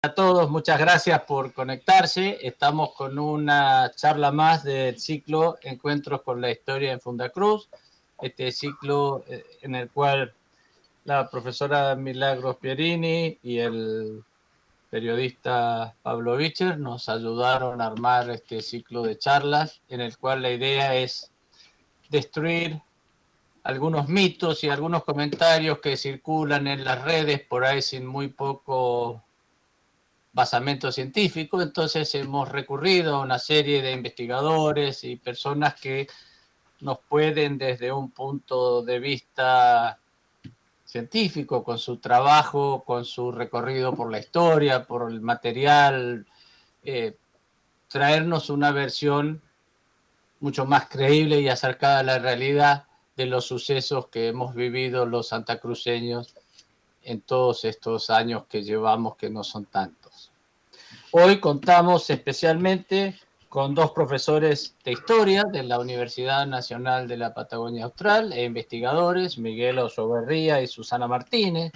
A todos, muchas gracias por conectarse. Estamos con una charla más del ciclo Encuentros con la Historia en Fundacruz, este ciclo en el cual la profesora Milagros Pierini y el periodista Pablo Bicher nos ayudaron a armar este ciclo de charlas, en el cual la idea es destruir algunos mitos y algunos comentarios que circulan en las redes por ahí sin muy poco basamento científico. Entonces hemos recurrido a una serie de investigadores y personas que nos pueden, desde un punto de vista científico, con su trabajo, con su recorrido por la historia, por el material, traernos una versión mucho más creíble y acercada a la realidad de los sucesos que hemos vivido los santacruceños en todos estos años que llevamos, que no son tantos. Hoy contamos especialmente con dos profesores de historia de la Universidad Nacional de la Patagonia Austral e investigadores, Miguel Osoberría y Susana Martínez.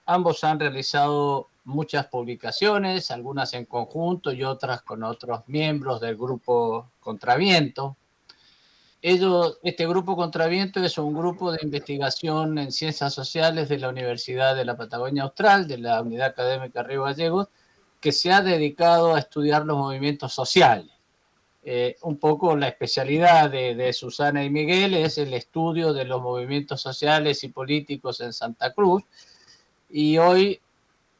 Ambos han realizado muchas publicaciones, algunas en conjunto y otras con otros miembros del grupo Contraviento. Este grupo Contraviento es un grupo de investigación en ciencias sociales de la Universidad de la Patagonia Austral, de la Unidad Académica Río Gallegos, que se ha dedicado a estudiar los movimientos sociales. Un poco la especialidad de Susana y Miguel es el estudio de los movimientos sociales y políticos en Santa Cruz, y hoy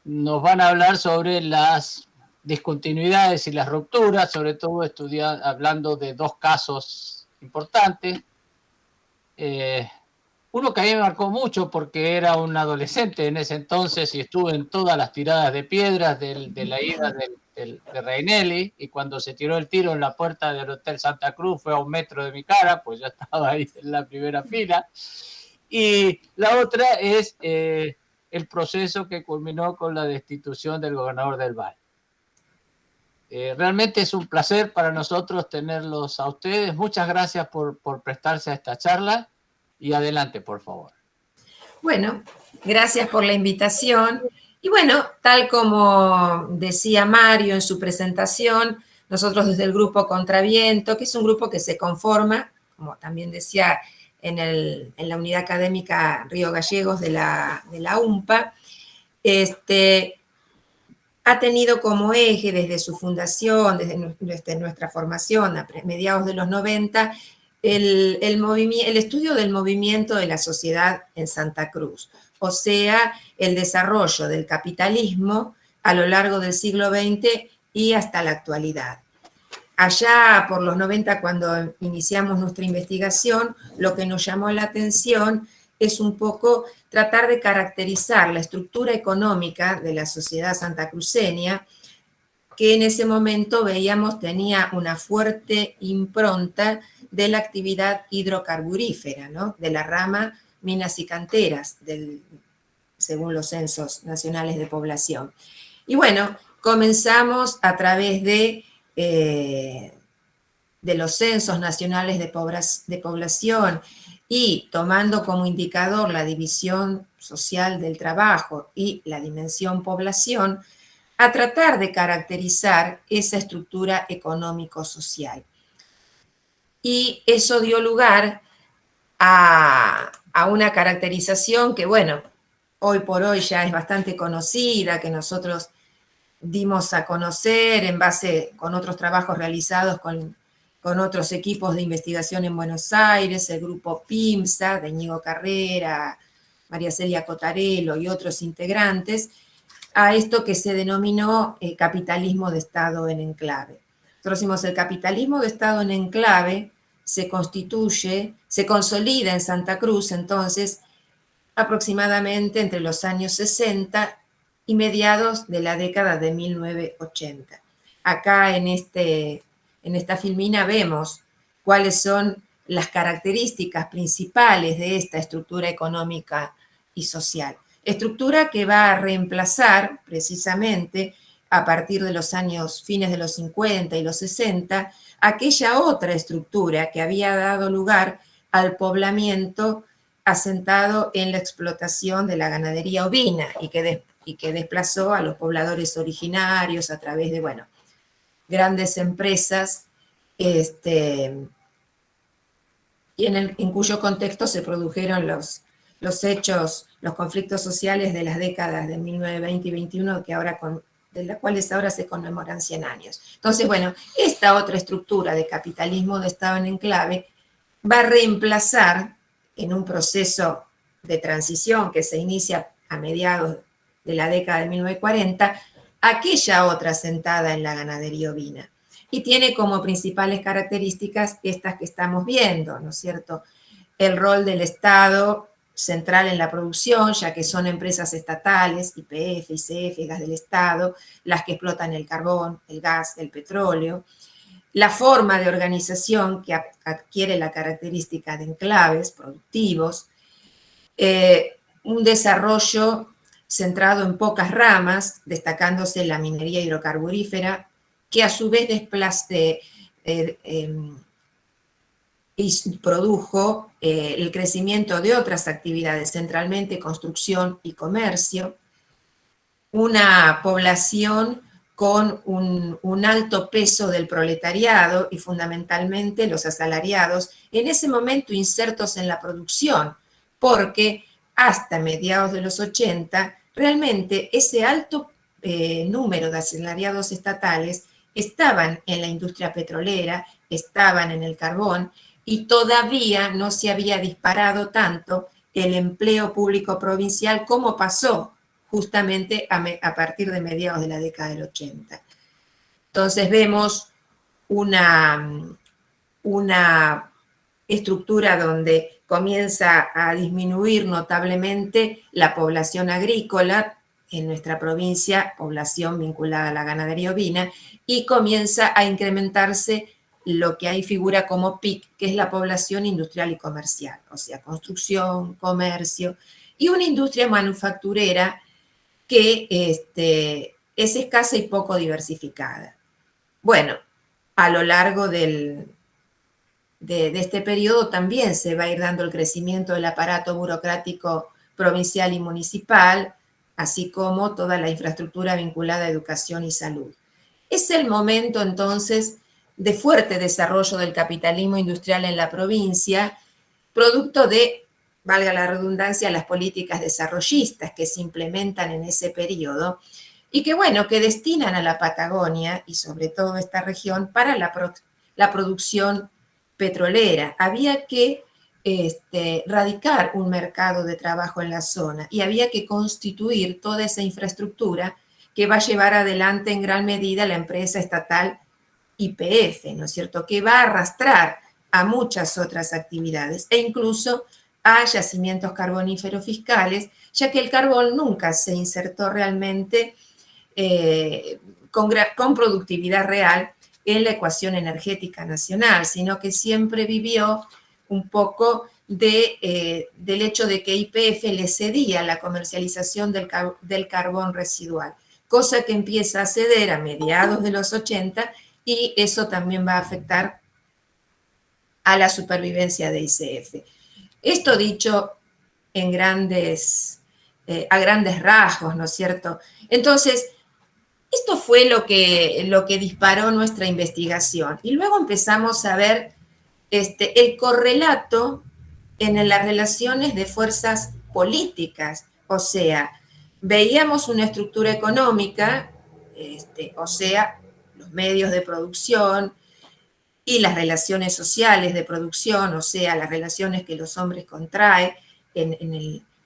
nos van a hablar sobre las discontinuidades y las rupturas, sobre todo hablando de dos casos importantes. Uno que a mí me marcó mucho porque era un adolescente en ese entonces y estuve en todas las tiradas de piedras de la ida de Reinelli, y cuando se tiró el tiro en la puerta del Hotel Santa Cruz fue a 1 metro de mi cara, pues yo estaba ahí en la primera fila. Y la otra es el proceso que culminó con la destitución del gobernador del Valle. Realmente es un placer para nosotros tenerlos a ustedes. Muchas gracias por prestarse a esta charla, y adelante, por favor. Bueno, gracias por la invitación. Y bueno, tal como decía Mario en su presentación, nosotros desde el grupo Contraviento, que es un grupo que se conforma, como también decía, en la unidad académica Río Gallegos de la UMPA, ha tenido como eje desde su fundación, desde nuestra formación a mediados de los 90, el estudio del movimiento de la sociedad en Santa Cruz, o sea, el desarrollo del capitalismo a lo largo del siglo XX y hasta la actualidad. Allá por los 90, cuando iniciamos nuestra investigación, lo que nos llamó la atención es un poco tratar de caracterizar la estructura económica de la sociedad santacruceña, que en ese momento veíamos tenía una fuerte impronta de la actividad hidrocarburífera, ¿no? De la rama minas y canteras, según los censos nacionales de población. Y bueno, comenzamos a través de los censos nacionales de población y tomando como indicador la división social del trabajo y la dimensión población, a tratar de caracterizar esa estructura económico-social. Y eso dio lugar a una caracterización que, bueno, hoy por hoy ya es bastante conocida, que nosotros dimos a conocer en base con otros trabajos realizados con otros equipos de investigación en Buenos Aires, el grupo PIMSA, de Íñigo Carrera, María Celia Cotarello y otros integrantes, a esto que se denominó capitalismo de Estado en enclave. Nosotros decimos, el capitalismo de Estado en enclave se consolida en Santa Cruz, entonces, aproximadamente entre los años 60 y mediados de la década de 1980. Acá en esta filmina vemos cuáles son las características principales de esta estructura económica y social. Estructura que va a reemplazar precisamente a partir de los años fines de los 50 y los 60, aquella otra estructura que había dado lugar al poblamiento asentado en la explotación de la ganadería ovina y y que desplazó a los pobladores originarios a través de, bueno, grandes empresas, y en cuyo contexto se produjeron los hechos, los conflictos sociales de las décadas de 1920 y 21, de las cuales ahora se conmemoran 100 años. Entonces, bueno, esta otra estructura de capitalismo de Estado en enclave va a reemplazar en un proceso de transición que se inicia a mediados de la década de 1940, aquella otra sentada en la ganadería ovina. Y tiene como principales características estas que estamos viendo, ¿no es cierto? El rol del Estado central en la producción, ya que son empresas estatales, YPF, YCF, gas del Estado, las que explotan el carbón, el gas, el petróleo. La forma de organización que adquiere la característica de enclaves productivos, un desarrollo centrado en pocas ramas, destacándose la minería hidrocarburífera, que a su vez produjo el crecimiento de otras actividades, centralmente construcción y comercio, una población con un alto peso del proletariado y fundamentalmente los asalariados, en ese momento insertos en la producción, porque hasta mediados de los 80, realmente ese alto número de asalariados estatales estaban en la industria petrolera, estaban en el carbón, y todavía no se había disparado tanto el empleo público provincial como pasó justamente a partir de mediados de la década del 80. Entonces vemos una estructura donde comienza a disminuir notablemente la población agrícola en nuestra provincia, población vinculada a la ganadería ovina, y comienza a incrementarse lo que ahí figura como PIC, que es la población industrial y comercial, o sea, construcción, comercio, y una industria manufacturera que es escasa y poco diversificada. Bueno, a lo largo de este periodo también se va a ir dando el crecimiento del aparato burocrático provincial y municipal, así como toda la infraestructura vinculada a educación y salud. Es el momento entonces de fuerte desarrollo del capitalismo industrial en la provincia, producto de, valga la redundancia, las políticas desarrollistas que se implementan en ese periodo y que, bueno, que destinan a la Patagonia y sobre todo esta región para la producción petrolera. Había que radicar un mercado de trabajo en la zona y había que constituir toda esa infraestructura que va a llevar adelante en gran medida la empresa estatal YPF, ¿no es cierto?, que va a arrastrar a muchas otras actividades e incluso a yacimientos carboníferos fiscales, ya que el carbón nunca se insertó realmente con productividad real en la ecuación energética nacional, sino que siempre vivió un poco del hecho de que YPF le cedía la comercialización del carbón residual, cosa que empieza a ceder a mediados de los 80, y eso también va a afectar a la supervivencia de YCF. Esto dicho a grandes rasgos, ¿no es cierto? Entonces, esto fue lo que disparó nuestra investigación. Y luego empezamos a ver el correlato en las relaciones de fuerzas políticas. O sea, veíamos una estructura económica, o sea, los medios de producción y las relaciones sociales de producción, o sea, las relaciones que los hombres contraen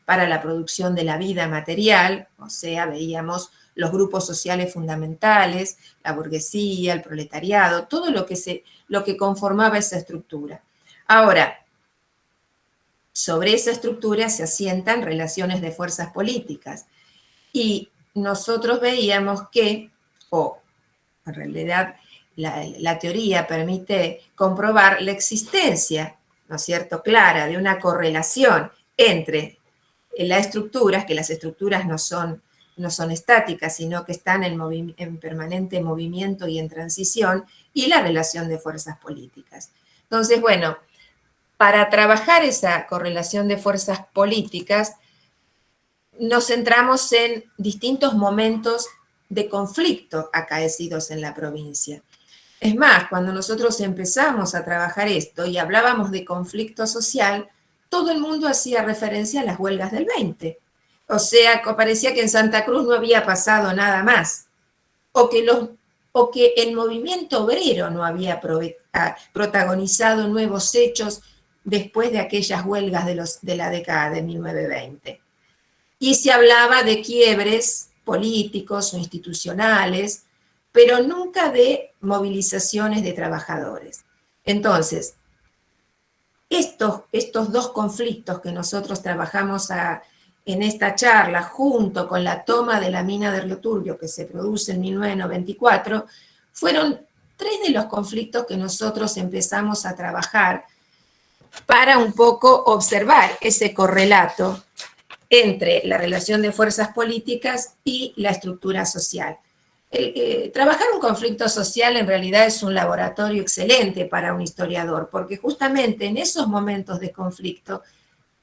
para la producción de la vida material, o sea, veíamos los grupos sociales fundamentales, la burguesía, el proletariado, todo lo que conformaba esa estructura. Ahora, sobre esa estructura se asientan relaciones de fuerzas políticas y nosotros veíamos que, en realidad la teoría permite comprobar la existencia, ¿no es cierto?, clara de una correlación entre las estructuras, que las estructuras no son estáticas, sino que están en permanente movimiento y en transición, y la relación de fuerzas políticas. Entonces, bueno, para trabajar esa correlación de fuerzas políticas, nos centramos en distintos momentos de conflicto acaecidos en la provincia. Es más, cuando nosotros empezamos a trabajar esto y hablábamos de conflicto social, todo el mundo hacía referencia a las huelgas del 20. O sea, parecía que en Santa Cruz no había pasado nada más, o que el movimiento obrero no había protagonizado nuevos hechos después de aquellas huelgas de la década de 1920. Y se hablaba de quiebres políticos o institucionales, pero nunca de movilizaciones de trabajadores. Entonces, estos dos conflictos que nosotros trabajamos en esta charla, junto con la toma de la mina de Río Turbio que se produce en 1994, fueron tres de los conflictos que nosotros empezamos a trabajar para un poco observar ese correlato entre la relación de fuerzas políticas y la estructura social. Trabajar un conflicto social en realidad es un laboratorio excelente para un historiador, porque justamente en esos momentos de conflicto,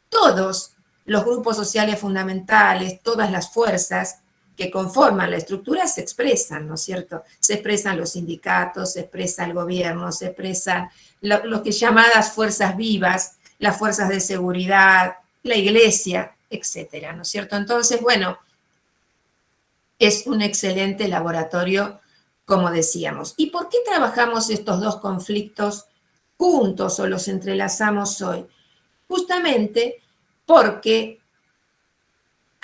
todos los grupos sociales fundamentales, todas las fuerzas que conforman la estructura se expresan, ¿no es cierto? Se expresan los sindicatos, se expresa el gobierno, se expresan lo que llamadas fuerzas vivas, las fuerzas de seguridad, la iglesia, etcétera, ¿no es cierto? Entonces, bueno, es un excelente laboratorio, como decíamos. ¿Y por qué trabajamos estos dos conflictos juntos o los entrelazamos hoy? Justamente porque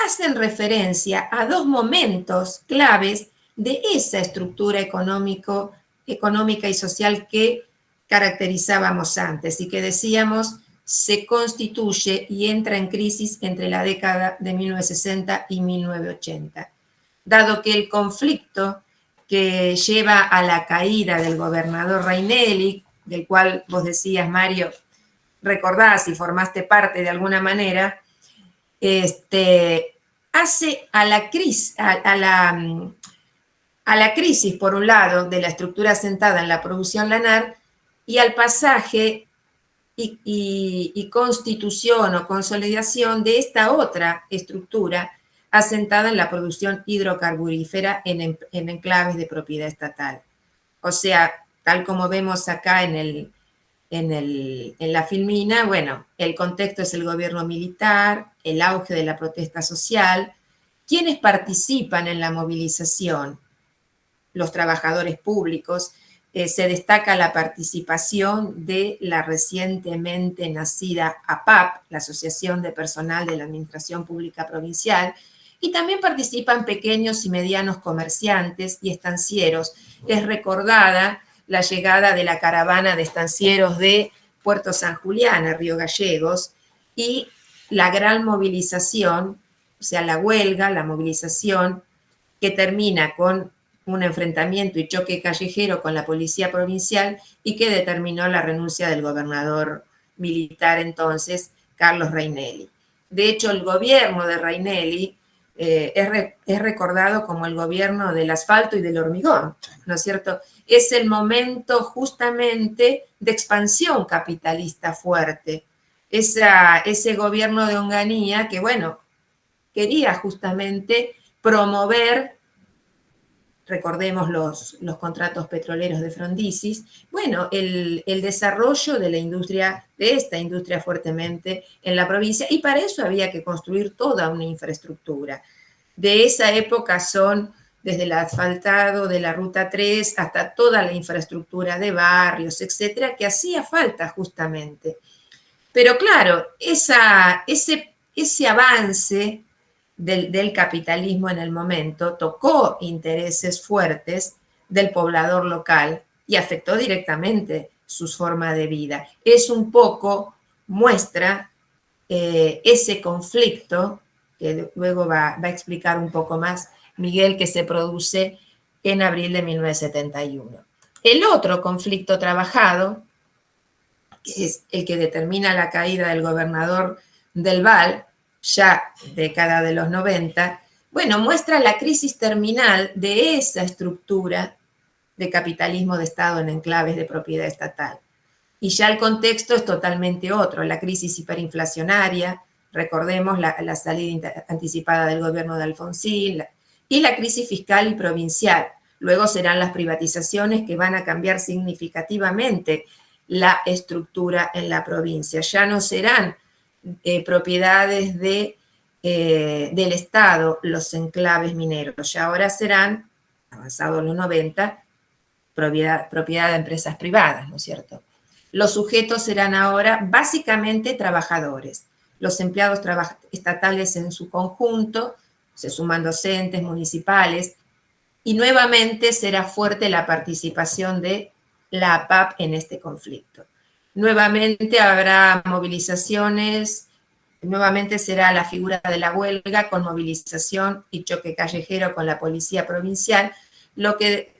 hacen referencia a dos momentos claves de esa estructura económica y social que caracterizábamos antes y que decíamos se constituye y entra en crisis entre la década de 1960 y 1980. Dado que el conflicto que lleva a la caída del gobernador Reinelli, del cual vos decías, Mario, recordás y formaste parte de alguna manera, hace a la crisis, por un lado, de la estructura asentada en la producción lanar y al pasaje y constitución o consolidación de esta otra estructura asentada en la producción hidrocarburífera en enclaves de propiedad estatal. O sea, tal como vemos acá en la filmina, bueno, el contexto es el gobierno militar, el auge de la protesta social, quienes participan en la movilización, los trabajadores públicos, se destaca la participación de la recientemente nacida APAP, la Asociación de Personal de la Administración Pública Provincial, y también participan pequeños y medianos comerciantes y estancieros. Es recordada la llegada de la caravana de estancieros de Puerto San Julián, a Río Gallegos, y la gran movilización, o sea, la huelga, la movilización, que termina con un enfrentamiento y choque callejero con la policía provincial y que determinó la renuncia del gobernador militar entonces, Carlos Reinelli. De hecho, el gobierno de Reinelli es recordado como el gobierno del asfalto y del hormigón, ¿no es cierto? Es el momento justamente de expansión capitalista fuerte. Ese gobierno de Onganía que, bueno, quería justamente promover, recordemos los contratos petroleros de Frondisis, bueno, el desarrollo de esta industria fuertemente en la provincia, y para eso había que construir toda una infraestructura. De esa época son desde el asfaltado de la Ruta 3 hasta toda la infraestructura de barrios, etcétera, que hacía falta justamente. Pero claro, ese avance del capitalismo en el momento tocó intereses fuertes del poblador local y afectó directamente su forma de vida. Es un poco muestra ese conflicto que luego va a explicar un poco más Miguel, que se produce en abril de 1971. El otro conflicto trabajado, que es el que determina la caída del gobernador del Val, ya década de los 90, bueno, muestra la crisis terminal de esa estructura de capitalismo de Estado en enclaves de propiedad estatal. Y ya el contexto es totalmente otro, la crisis hiperinflacionaria, recordemos la salida anticipada del gobierno de Alfonsín, y la crisis fiscal y provincial. Luego serán las privatizaciones que van a cambiar significativamente la estructura en la provincia. Ya no serán propiedades del Estado los enclaves mineros, ya ahora serán, avanzados los 90, propiedad de empresas privadas, ¿no es cierto? Los sujetos serán ahora básicamente trabajadores, los empleados estatales en su conjunto, se suman docentes, municipales, y nuevamente será fuerte la participación de la APAP en este conflicto. Nuevamente habrá movilizaciones, nuevamente será la figura de la huelga con movilización y choque callejero con la policía provincial, lo que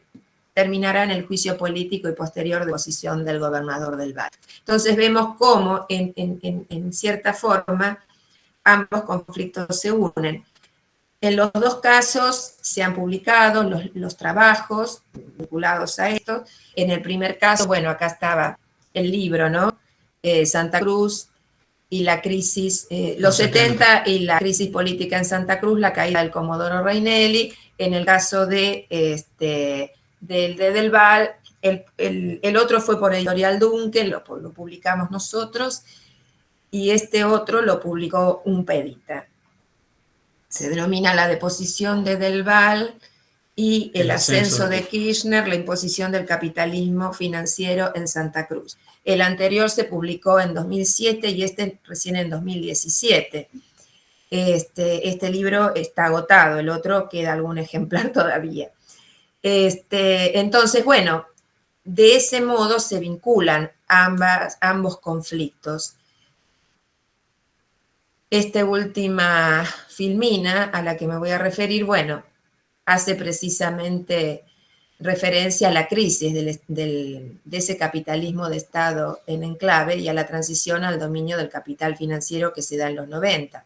terminará en el juicio político y posterior de posición del gobernador del Valle. Entonces vemos cómo en cierta forma ambos conflictos se unen. En los dos casos se han publicado los trabajos vinculados a esto. En el primer caso, bueno, acá estaba el libro, ¿no? Santa Cruz y la crisis, los 70 y la crisis política en Santa Cruz, la caída del Comodoro Reinelli. En el caso del Val, el otro fue por Editorial Duncan, lo publicamos nosotros, y este otro lo publicó Unpedita. Se denomina la deposición de Del Val y el ascenso de Kirchner, la imposición del capitalismo financiero en Santa Cruz. El anterior se publicó en 2007 y este recién en 2017. Este libro está agotado, el otro queda algún ejemplar todavía. Entonces, bueno, de ese modo se vinculan ambos conflictos. Esta última filmina a la que me voy a referir, bueno, hace precisamente referencia a la crisis de ese capitalismo de Estado en enclave y a la transición al dominio del capital financiero que se da en los 90.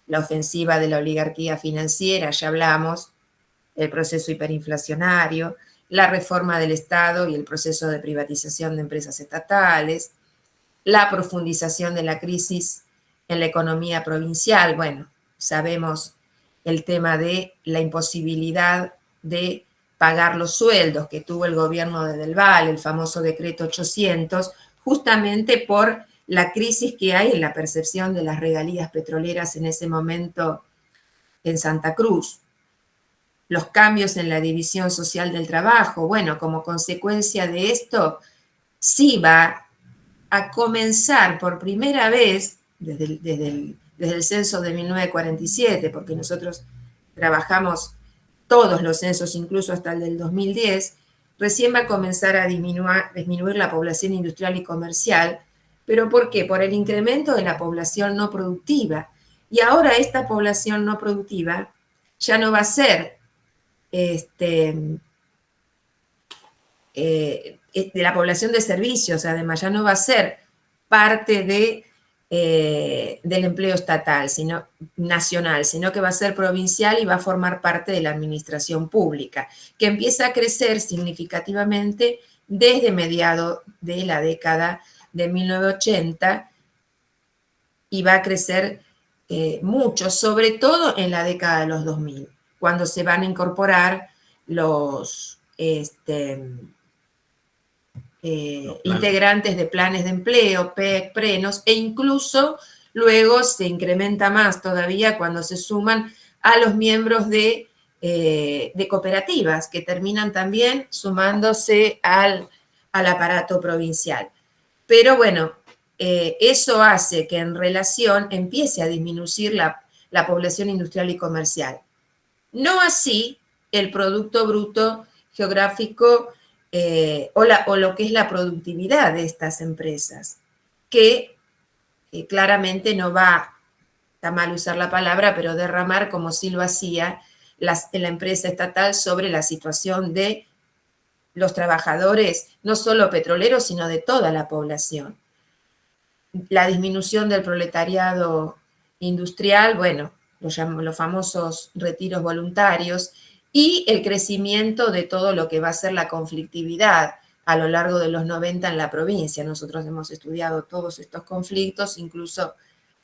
La ofensiva de la oligarquía financiera, ya hablamos, el proceso hiperinflacionario, la reforma del Estado y el proceso de privatización de empresas estatales, la profundización de la crisis en la economía provincial. Bueno, sabemos el tema de la imposibilidad de pagar los sueldos que tuvo el gobierno de Del Val, el famoso decreto 800, justamente por la crisis que hay en la percepción de las regalías petroleras en ese momento en Santa Cruz. Los cambios en la división social del trabajo, bueno, como consecuencia de esto, sí va a comenzar por primera vez desde el censo de 1947, porque nosotros trabajamos todos los censos, incluso hasta el del 2010, recién va a comenzar a disminuir la población industrial y comercial. ¿Pero por qué? Por el incremento de la población no productiva. Y ahora esta población no productiva ya no va a ser de la población de servicios, además, ya no va a ser parte del empleo estatal, nacional, sino que va a ser provincial y va a formar parte de la administración pública, que empieza a crecer significativamente desde mediados de la década de 1980 y va a crecer mucho, sobre todo en la década de los 2000, cuando se van a incorporar los integrantes de planes de empleo, PEC, PRENOS, e incluso luego se incrementa más todavía cuando se suman a los miembros de cooperativas, que terminan también sumándose al aparato provincial. Pero bueno, eso hace que en relación empiece a disminuir la población industrial y comercial. No así el Producto Bruto Geográfico o lo que es la productividad de estas empresas, que claramente no va, está mal usar la palabra, pero derramar como sí lo hacía la empresa estatal sobre la situación de los trabajadores, no solo petroleros, sino de toda la población. La disminución del proletariado industrial, bueno, los famosos retiros voluntarios, y el crecimiento de todo lo que va a ser la conflictividad a lo largo de los 90 en la provincia. Nosotros hemos estudiado todos estos conflictos, incluso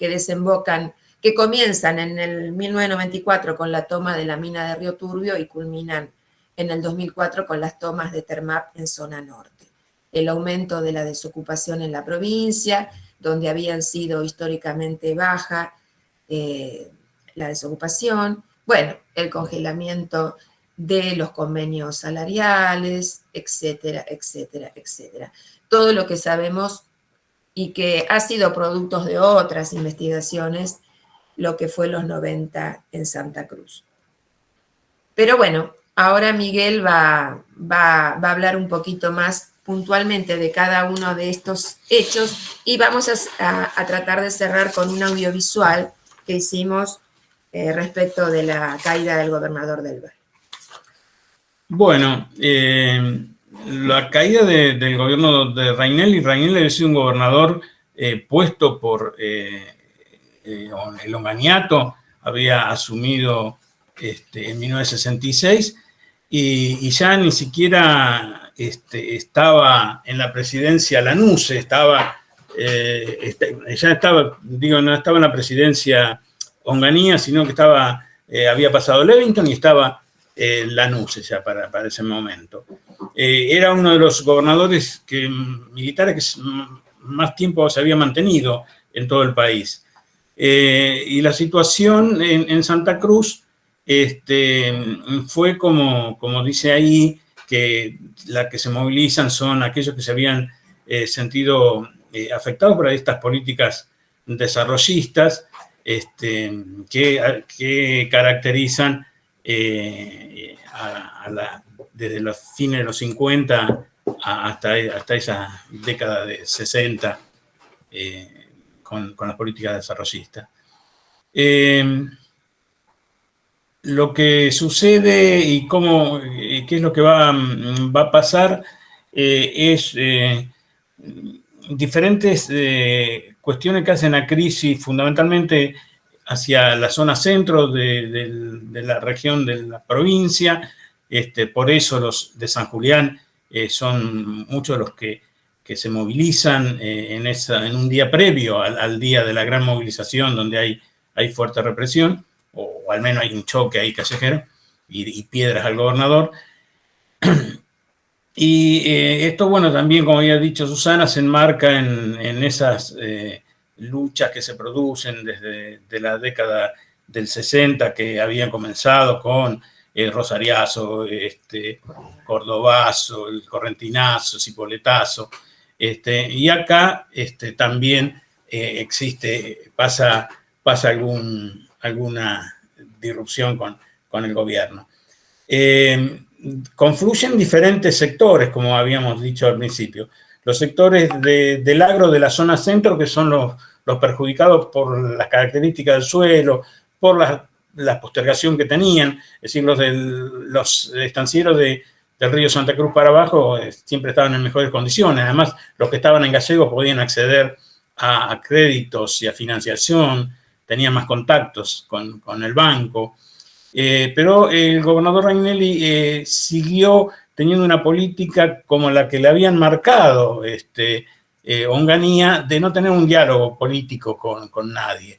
que desembocan, que comienzan en el 1994 con la toma de la mina de Río Turbio y culminan en el 2004 con las tomas de Termap en zona norte. El aumento de la desocupación en la provincia, donde habían sido históricamente baja la desocupación, bueno, el congelamiento de los convenios salariales, etcétera, etcétera, etcétera. Todo lo que sabemos y que ha sido producto de otras investigaciones, lo que fue los 90 en Santa Cruz. Pero bueno, ahora Miguel va a hablar un poquito más puntualmente de cada uno de estos hechos y vamos a tratar de cerrar con un audiovisual que hicimos respecto de la caída del gobernador del Valle. Bueno, la caída del gobierno de Rainelli había sido un gobernador puesto por el Onganiato, había asumido en 1966 y ya ni siquiera estaba en la presidencia Lanuse, no estaba en la presidencia Onganía, sino que había pasado Levington y estaba Lanuse ya para ese momento. Era uno de los gobernadores militares que más tiempo se había mantenido en todo el país. Y la situación en Santa Cruz fue como dice ahí, que la que se movilizan son aquellos que se habían sentido afectados por estas políticas desarrollistas que caracterizan desde los fines de los 50 hasta esa década de 60 con las políticas desarrollistas. Lo que sucede y qué es lo que va a pasar es diferentes cuestiones que hacen a crisis fundamentalmente hacia la zona centro de la región de la provincia. Por eso los de San Julián son muchos de los que se movilizan en un día previo al día de la gran movilización, donde hay fuerte represión, o al menos hay un choque ahí callejero, y piedras al gobernador. Y esto, bueno, también, como había dicho Susana, se enmarca en esas luchas que se producen desde la década del 60, que habían comenzado con Rosariazo, Cordobazo, el Correntinazo, Cipoletazo, y acá también pasa alguna disrupción con el gobierno. Confluyen diferentes sectores, como habíamos dicho al principio. Los sectores del agro de la zona centro, que son los perjudicados por las características del suelo, por la postergación que tenían, es decir, los estancieros del río Santa Cruz para abajo siempre estaban en mejores condiciones. Además, los que estaban en Gallegos podían acceder a créditos y a financiación, tenían más contactos con el banco. Pero el gobernador Rainelli siguió teniendo una política como la que le habían marcado Onganía, de no tener un diálogo político con nadie.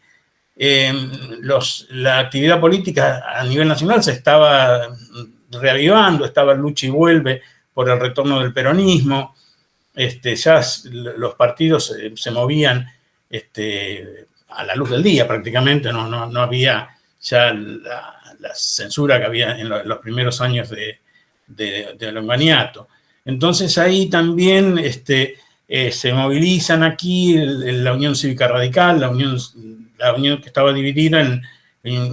La actividad política a nivel nacional se estaba reavivando, estaba lucha y vuelve por el retorno del peronismo. Ya los partidos se movían a la luz del día prácticamente, no había ya la censura que había en los primeros años del Onganiato. Entonces ahí también se movilizan aquí la Unión Cívica Radical, la unión que estaba dividida en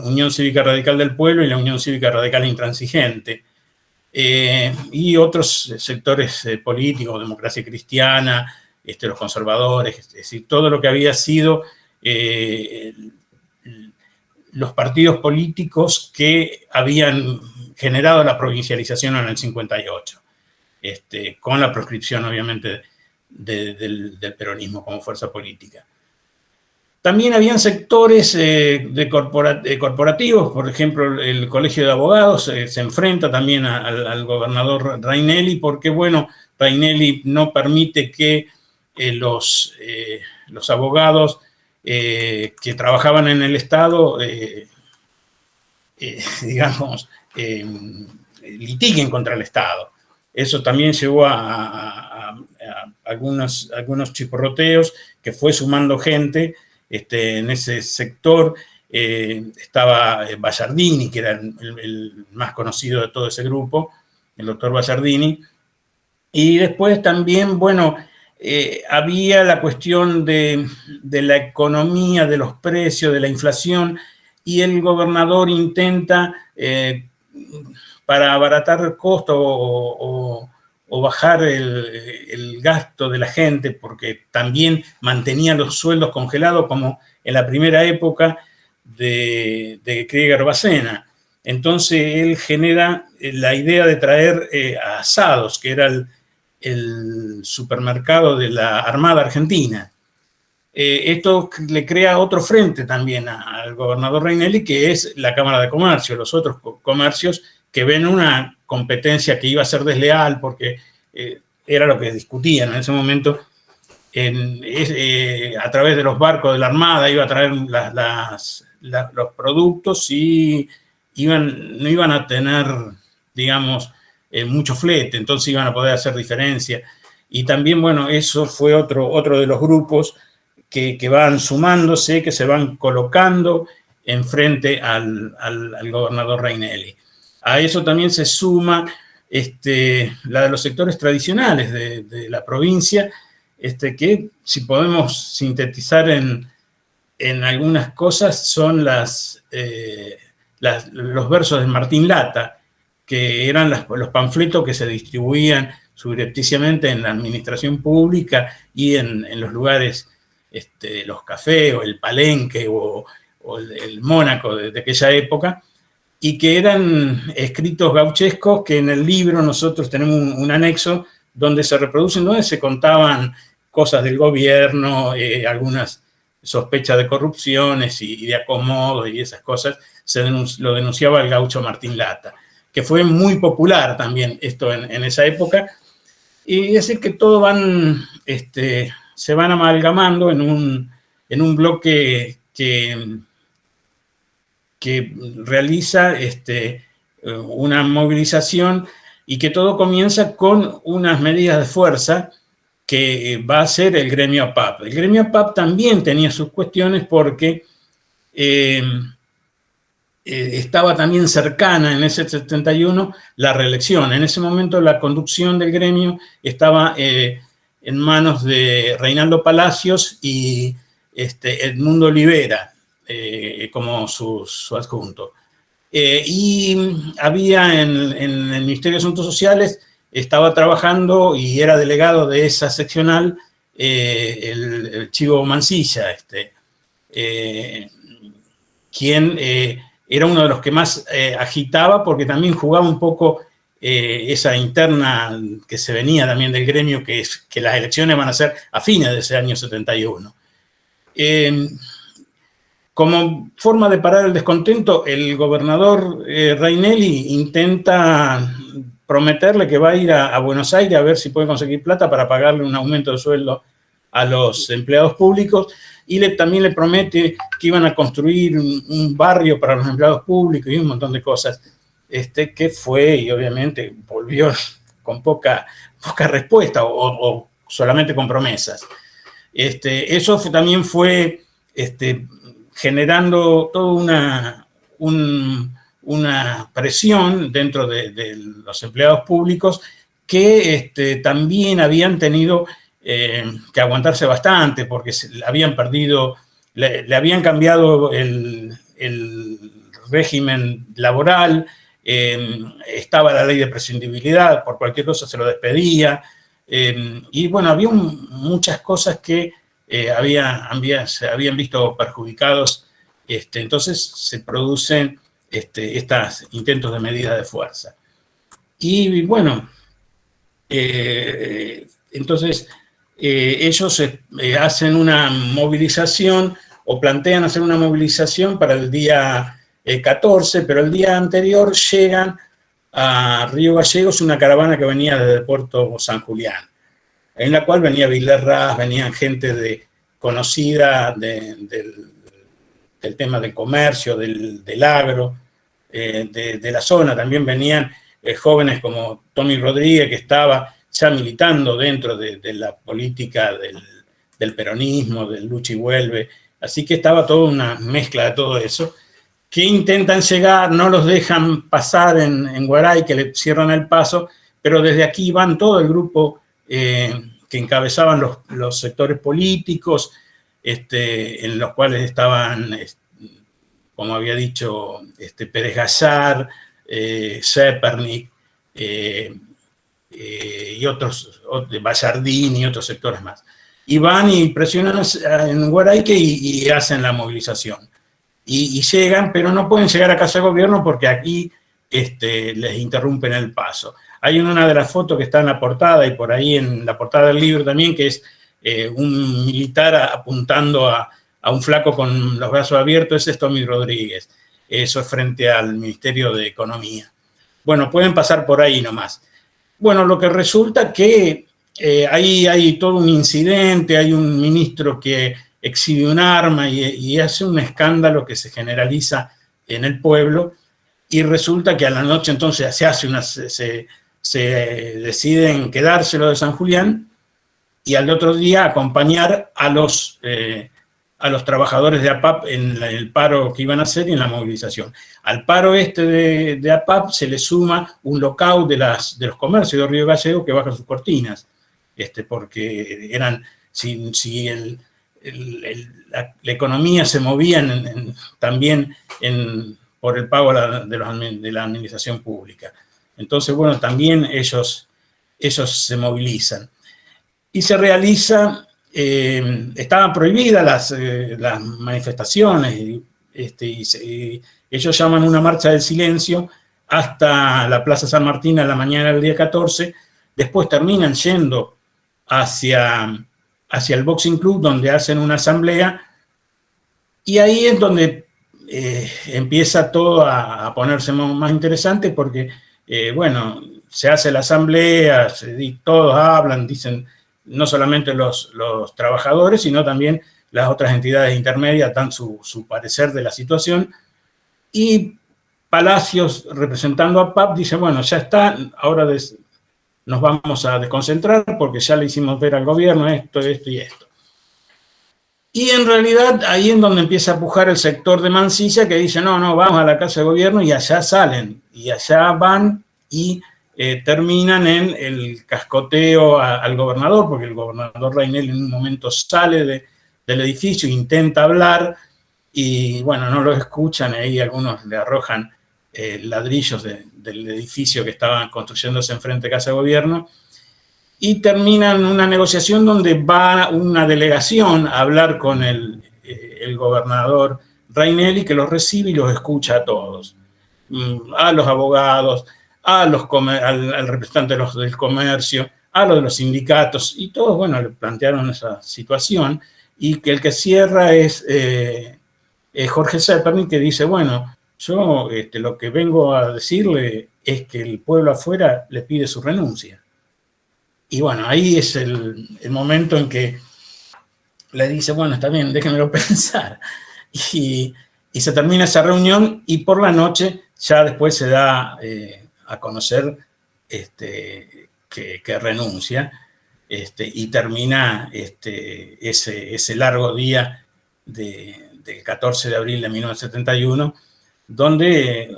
Unión Cívica Radical del Pueblo y la Unión Cívica Radical Intransigente, y otros sectores políticos, Democracia Cristiana, los conservadores, es decir, todo lo que había sido los partidos políticos que habían generado la provincialización en el 58, con la proscripción, obviamente, del peronismo como fuerza política. También habían sectores corporativos, por ejemplo, el Colegio de Abogados se enfrenta también al gobernador Rainelli, porque, bueno, Rainelli no permite que los abogados que trabajaban en el Estado, digamos, litiguen contra el Estado. Eso también llevó a algunos chisporroteos que fue sumando gente. En ese sector estaba Ballardini, que era el más conocido de todo ese grupo, el doctor Ballardini. Y después también, bueno, había la cuestión de la economía, de los precios, de la inflación, y el gobernador intenta, para abaratar costos o bajar el gasto de la gente, porque también mantenía los sueldos congelados, como en la primera época de Krieger-Bacena. Entonces él genera la idea de traer a Asados, que era el supermercado de la Armada Argentina. Esto le crea otro frente también al gobernador Reinelli, que es la Cámara de Comercio, los otros comercios que ven una competencia que iba a ser desleal, porque era lo que discutían en ese momento. A través de los barcos de la Armada iba a traer los productos y no iban a tener, digamos, mucho flete, entonces iban a poder hacer diferencia. Y también, bueno, eso fue otro de los grupos que van sumándose, que se van colocando enfrente al gobernador Reinelli. A eso también se suma la de los sectores tradicionales de la provincia, que si podemos sintetizar en algunas cosas son los versos de Martín Lata, que eran los panfletos que se distribuían subrepticiamente en la administración pública y en los lugares, los cafés o el Palenque o el Mónaco de aquella época, y que eran escritos gauchescos que en el libro nosotros tenemos un anexo donde se reproducen, donde se contaban cosas del gobierno, algunas sospechas de corrupciones y de acomodos y esas cosas, lo denunciaba el gaucho Martín Lata, que fue muy popular también esto en esa época. Y es decir que todo se van amalgamando en un bloque que realiza una movilización, y que todo comienza con unas medidas de fuerza que va a ser el gremio APAP. El gremio APAP también tenía sus cuestiones porque estaba también cercana en ese 71 la reelección. En ese momento la conducción del gremio estaba en manos de Reinaldo Palacios y Edmundo Olivera como su adjunto. Y había en el Ministerio de Asuntos Sociales, estaba trabajando y era delegado de esa seccional el Chivo Mancilla, quien era uno de los que más agitaba, porque también jugaba un poco esa interna que se venía también del gremio, que las elecciones van a ser a fines de ese año 71. Como forma de parar el descontento, el gobernador Reinelli intenta prometerle que va a ir a Buenos Aires a ver si puede conseguir plata para pagarle un aumento de sueldo a los empleados públicos, y también le promete que iban a construir un barrio para los empleados públicos y un montón de cosas, que fue, y obviamente volvió con poca respuesta o solamente con promesas. Eso también fue generando toda una presión dentro de los empleados públicos, que también habían tenido que aguantarse bastante, porque habían perdido, le habían cambiado el régimen laboral, estaba la ley de prescindibilidad, por cualquier cosa se lo despedía, y bueno, había muchas cosas que se habían visto perjudicados. Entonces se producen estos intentos de medida de fuerza. Y bueno, entonces ellos hacen una movilización, o plantean hacer una movilización para el día 14, pero el día anterior llegan a Río Gallegos una caravana que venía desde Puerto San Julián, en la cual venía Vilerras, venían gente conocida del tema del comercio, del agro, de la zona. También venían jóvenes como Tommy Rodríguez, que estaba ya militando dentro de la política del peronismo, del lucha y vuelve. Así que estaba toda una mezcla de todo eso, que intentan llegar, no los dejan pasar en Huaray, que le cierran el paso, pero desde aquí van todo el grupo que encabezaban los sectores políticos, en los cuales estaban, como había dicho, Pérez Gazar, Zepernik, y otros, Bayardín y otros sectores más. Y van y presionan en Guaraique y hacen la movilización. Y llegan, pero no pueden llegar a Casa de Gobierno porque aquí les interrumpen el paso. Hay una de las fotos que está en la portada y por ahí en la portada del libro también, que es un militar apuntando a un flaco con los brazos abiertos. Ese es Tommy Rodríguez. Eso es frente al Ministerio de Economía. Bueno, pueden pasar por ahí nomás. Bueno, lo que resulta que ahí hay todo un incidente, hay un ministro que exhibe un arma y hace un escándalo que se generaliza en el pueblo, y resulta que a la noche entonces se deciden quedárselo de San Julián y al otro día acompañar a los trabajadores de APAP en el paro que iban a hacer y en la movilización. Al paro de APAP se le suma un lockout de los comercios de Río Gallegos que bajan sus cortinas, porque eran, si la economía se movía también por el pago de la administración pública. Entonces, bueno, también ellos se movilizan. Y se realiza, estaban prohibidas las manifestaciones, y ellos llaman una marcha del silencio hasta la Plaza San Martín a la mañana del día 14, después terminan yendo hacia el Boxing Club, donde hacen una asamblea, y ahí es donde empieza todo a ponerse más interesante, porque, bueno, se hace la asamblea, todos hablan, dicen, no solamente los trabajadores, sino también las otras entidades intermedias dan su parecer de la situación, y Palacios, representando a PAP, dice, bueno, ya está, ahora nos vamos a desconcentrar porque ya le hicimos ver al gobierno esto y esto. Y en realidad ahí es donde empieza a pujar el sector de Mansilla, que dice, no, vamos a la Casa de Gobierno, y allá salen, y allá van y terminan en el cascoteo al gobernador, porque el gobernador Raynel en un momento sale del edificio, intenta hablar, y bueno, no lo escuchan, ahí algunos le arrojan ladrillos del edificio que estaban construyéndose enfrente de Casa de Gobierno, y terminan una negociación donde va una delegación a hablar con el gobernador Raynel, y que los recibe y los escucha a todos, a los abogados, al representante del comercio, a los de los sindicatos, y todos, bueno, le plantearon esa situación, y que el que cierra es Jorge Zepernik, que dice, bueno, yo lo que vengo a decirle es que el pueblo afuera le pide su renuncia. Y bueno, ahí es el momento en que le dice, bueno, está bien, déjenmelo pensar. Y se termina esa reunión, y por la noche ya después se da a conocer que renuncia, y termina ese largo día del 14 de abril de 1971, donde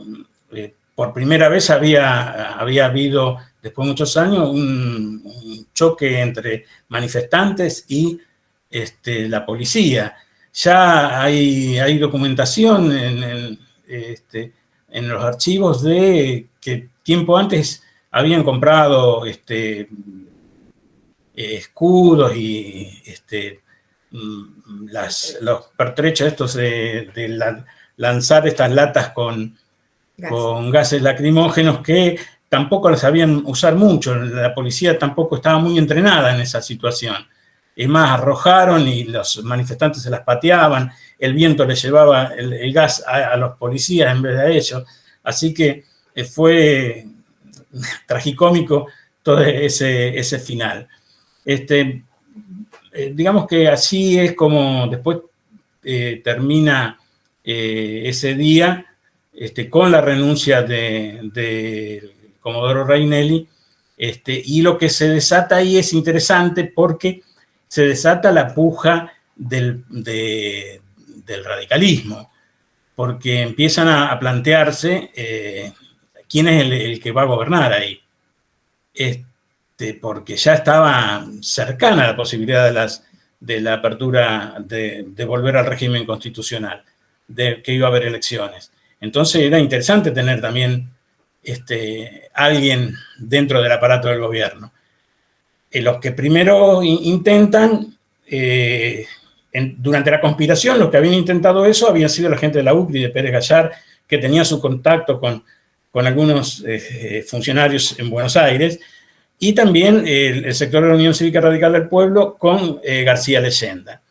por primera vez había habido, después de muchos años, un choque entre manifestantes y la policía. Ya hay documentación en los archivos de que tiempo antes habían comprado escudos y los pertrechos estos de lanzar estas latas con gases lacrimógenos, que tampoco las sabían usar mucho. La policía tampoco estaba muy entrenada en esa situación. Es más, arrojaron y los manifestantes se las pateaban, el viento les llevaba el gas a los policías en vez de a ellos. Así que fue tragicómico todo ese final. digamos que así es como después termina ese día con la renuncia de Comodoro Rainelli, y lo que se desata ahí es interesante porque se desata la puja del radicalismo, porque empiezan a plantearse quién es el que va a gobernar ahí, porque ya estaba cercana la posibilidad de la apertura de volver al régimen constitucional, de que iba a haber elecciones. Entonces era interesante tener también alguien dentro del aparato del gobierno. Los que primero intentan, durante la conspiración, los que habían intentado eso habían sido la gente de la UCRI, de Pérez Gallard, que tenía su contacto con algunos funcionarios en Buenos Aires, y también el sector de la Unión Cívica Radical del Pueblo con García Leyenda.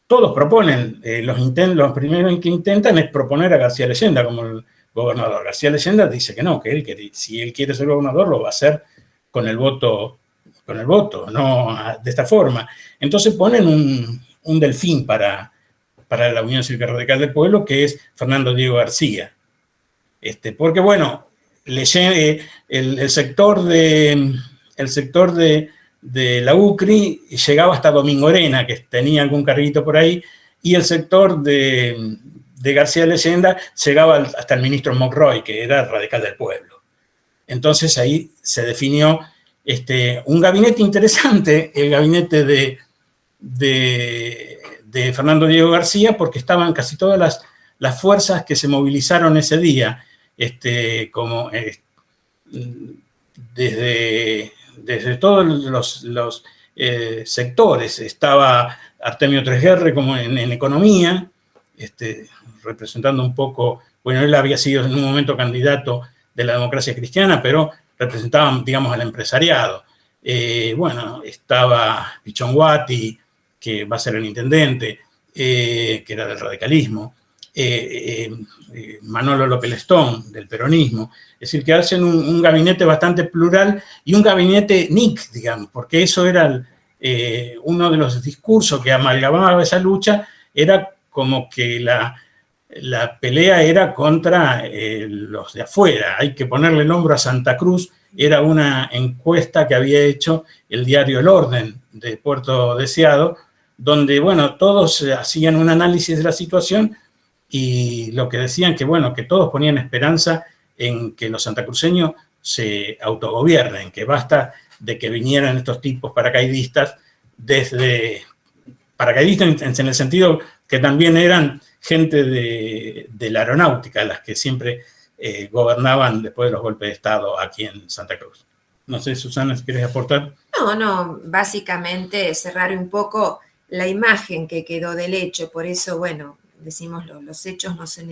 Todos proponen, los primeros que intentan es proponer a García Leyenda como el gobernador. García Leyenda dice que no, que si él quiere ser gobernador lo va a hacer con el voto, no de esta forma. Entonces ponen un delfín para la Unión Cívica Radical del Pueblo, que es Fernando Diego García. Porque, bueno, el sector de la UCRI llegaba hasta Domingo Arena, que tenía algún carguito por ahí, y el sector de García Leyenda llegaba hasta el ministro Monroy, que era radical del pueblo. Entonces ahí se definió un gabinete interesante, el gabinete de Fernando Diego García, porque estaban casi todas las fuerzas que se movilizaron ese día, como desde todos los sectores. Estaba Artemio Tresguerre como en economía, representando un poco, bueno, él había sido en un momento candidato de la Democracia Cristiana, pero representaban, digamos, al empresariado. Bueno, estaba Pichón Guati, que va a ser el intendente, que era del radicalismo, Manolo López Lestón, del peronismo. Es decir, que hacen un gabinete bastante plural y un gabinete NIC, digamos, porque eso era uno de los discursos que amalgamaba esa lucha, era como que la pelea era contra los de afuera. Hay que ponerle el hombro a Santa Cruz. Era una encuesta que había hecho el diario El Orden de Puerto Deseado, donde, bueno, todos hacían un análisis de la situación y lo que decían que, bueno, que todos ponían esperanza en que los santacruceños se autogobiernen, que basta de que vinieran estos tipos paracaidistas paracaidistas en el sentido que también eran gente de la aeronáutica, las que siempre gobernaban después de los golpes de Estado aquí en Santa Cruz. No sé, Susana, si quieres aportar. No, básicamente cerrar un poco la imagen que quedó del hecho, por eso, bueno, decimos los hechos no son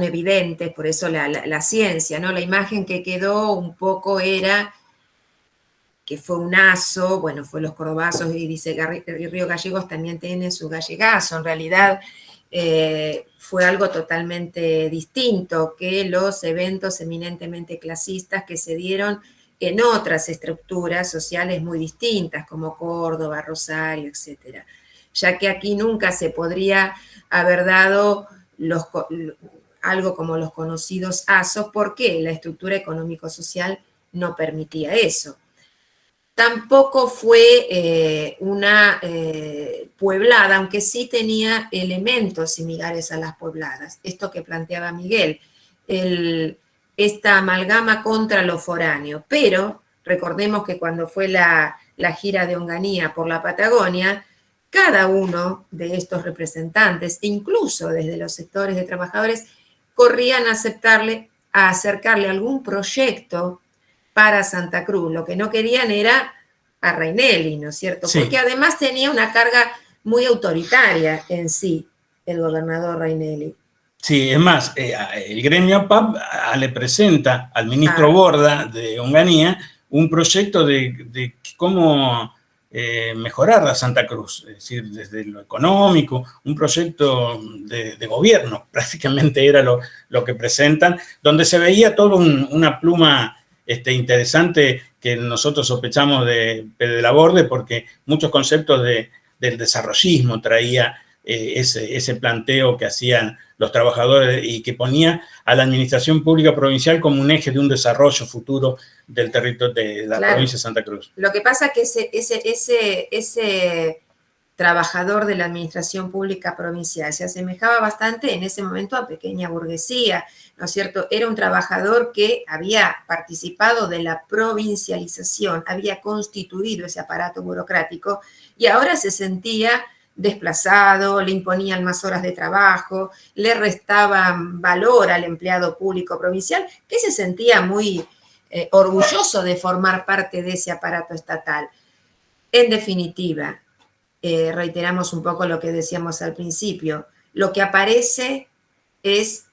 evidentes, por eso la ciencia, ¿no? La imagen que quedó un poco era que fue un aso, bueno, fue los cordobazos, y dice Río Gallegos también tiene su gallegazo, en realidad fue algo totalmente distinto que los eventos eminentemente clasistas que se dieron en otras estructuras sociales muy distintas, como Córdoba, Rosario, etcétera, ya que aquí nunca se podría haber dado algo como los conocidos asos, porque la estructura económico-social no permitía eso. Tampoco fue una pueblada, aunque sí tenía elementos similares a las puebladas. Esto que planteaba Miguel, esta amalgama contra lo foráneo. Pero recordemos que cuando fue la gira de Onganía por la Patagonia, cada uno de estos representantes, incluso desde los sectores de trabajadores, corrían a acercarle algún proyecto para Santa Cruz. Lo que no querían era a Rainelli, ¿no es cierto? Sí. Porque además tenía una carga muy autoritaria en sí, el gobernador Rainelli. Sí, es más, el gremio APAP le presenta al ministro Borda de Onganía un proyecto de cómo mejorar a Santa Cruz, es decir, desde lo económico, un proyecto de gobierno, prácticamente era lo que presentan, donde se veía todo una pluma interesante que nosotros sospechamos de Laborde, porque muchos conceptos del desarrollismo traía ese planteo que hacían los trabajadores y que ponía a la administración pública provincial como un eje de un desarrollo futuro del territorio de la provincia de Santa Cruz. Lo que pasa es que ese trabajador de la administración pública provincial se asemejaba bastante en ese momento a pequeña burguesía, ¿no es cierto? Era un trabajador que había participado de la provincialización, había constituido ese aparato burocrático y ahora se sentía desplazado, le imponían más horas de trabajo, le restaban valor al empleado público provincial, que se sentía muy orgulloso de formar parte de ese aparato estatal. En definitiva, reiteramos un poco lo que decíamos al principio, lo que aparece es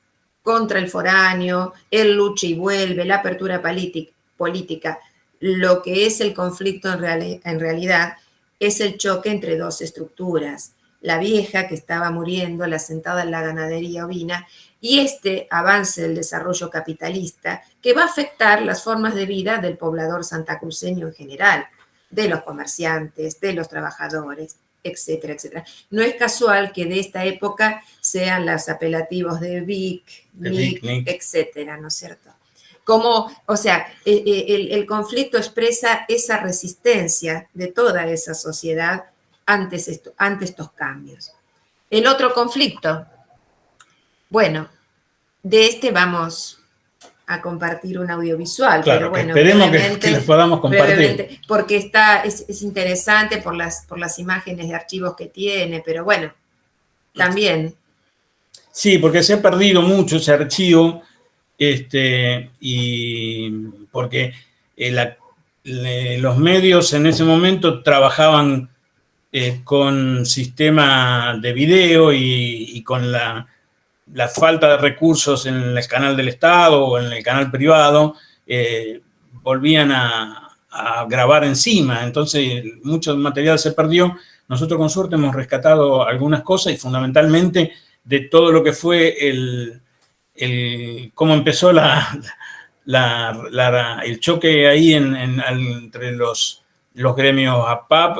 contra el foráneo, el lucha y vuelve, la apertura política. Lo que es el conflicto en realidad es el choque entre dos estructuras, la vieja que estaba muriendo, la sentada en la ganadería ovina, y este avance del desarrollo capitalista que va a afectar las formas de vida del poblador santacruceño en general, de los comerciantes, de los trabajadores, etcétera, etcétera. No es casual que de esta época sean los apelativos de Vic, Nick, etcétera, ¿no es cierto? Como, o sea, el conflicto expresa esa resistencia de toda esa sociedad ante estos cambios. El otro conflicto, bueno, de este vamos a compartir un audiovisual, claro, pero bueno, esperemos que lo podamos compartir. Porque es interesante por las imágenes de archivos que tiene, pero bueno, también. Sí, porque se ha perdido mucho ese archivo, y porque los medios en ese momento trabajaban con sistema de video y con la falta de recursos en el canal del Estado o en el canal privado, volvían a grabar encima, entonces mucho material se perdió. Nosotros con suerte hemos rescatado algunas cosas y fundamentalmente de todo lo que fue cómo empezó el choque ahí entre los gremios APAP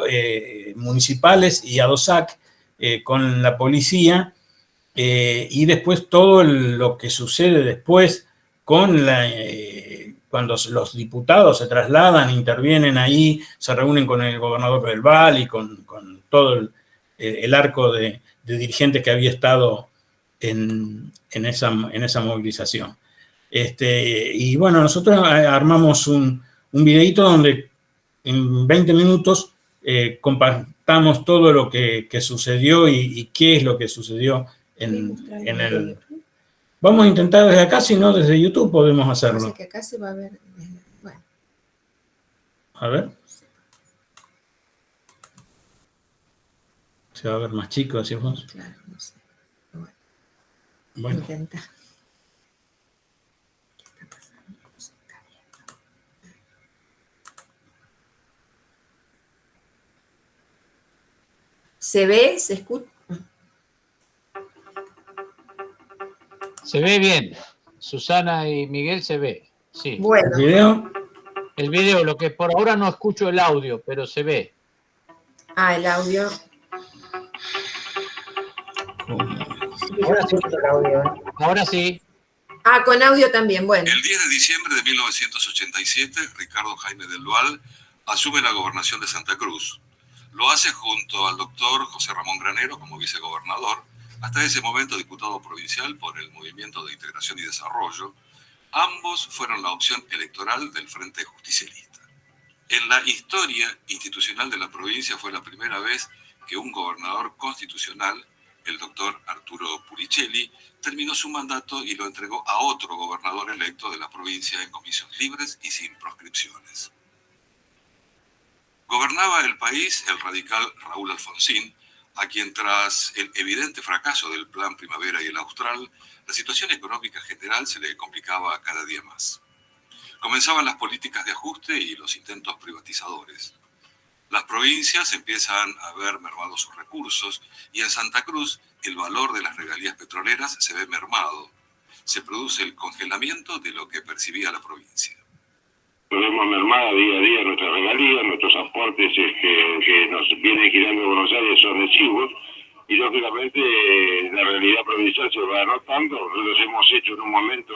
municipales y ADOSAC con la policía, y después todo lo que sucede después con cuando los diputados se trasladan, intervienen ahí, se reúnen con el gobernador del Val y con todo el arco de dirigentes que había estado en esa movilización. Y bueno, nosotros armamos un videíto donde en 20 minutos compartamos todo lo que sucedió y qué es lo que sucedió en el... Vamos a intentar desde acá, si no desde YouTube podemos hacerlo. Así que acá se va a ver... Bueno. A ver. Se va a ver más chico, decís vos. Claro, no sé. Bueno. Intenta. ¿Qué está pasando? ¿Cómo se está viendo? ¿Se ve? ¿Se escucha? Se ve bien. Susana y Miguel se ve. Sí. Bueno. ¿El video? El video, lo que por ahora no escucho el audio, pero se ve. Ah, el audio. Ahora sí. Ahora sí. Ah, con audio también, bueno. El 10 de diciembre de 1987, Ricardo Jaime del Val asume la gobernación de Santa Cruz. Lo hace junto al doctor José Ramón Granero como vicegobernador, hasta ese momento diputado provincial por el Movimiento de Integración y Desarrollo. Ambos fueron la opción electoral del Frente Justicialista. En la historia institucional de la provincia fue la primera vez que un gobernador constitucional, el doctor Arturo Puricelli, terminó su mandato y lo entregó a otro gobernador electo de la provincia en comicios libres y sin proscripciones. Gobernaba el país el radical Raúl Alfonsín, a quien tras el evidente fracaso del Plan Primavera y el Austral, la situación económica general se le complicaba cada día más. Comenzaban las políticas de ajuste y los intentos privatizadores. Las provincias empiezan a ver mermados sus recursos y en Santa Cruz el valor de las regalías petroleras se ve mermado. Se produce el congelamiento de lo que percibía la provincia. Vemos mermada día a día nuestras regalías, nuestros aportes que nos vienen girando en Buenos Aires son exiguos, y lógicamente la realidad provincial se va anotando. Nosotros hemos hecho en un momento,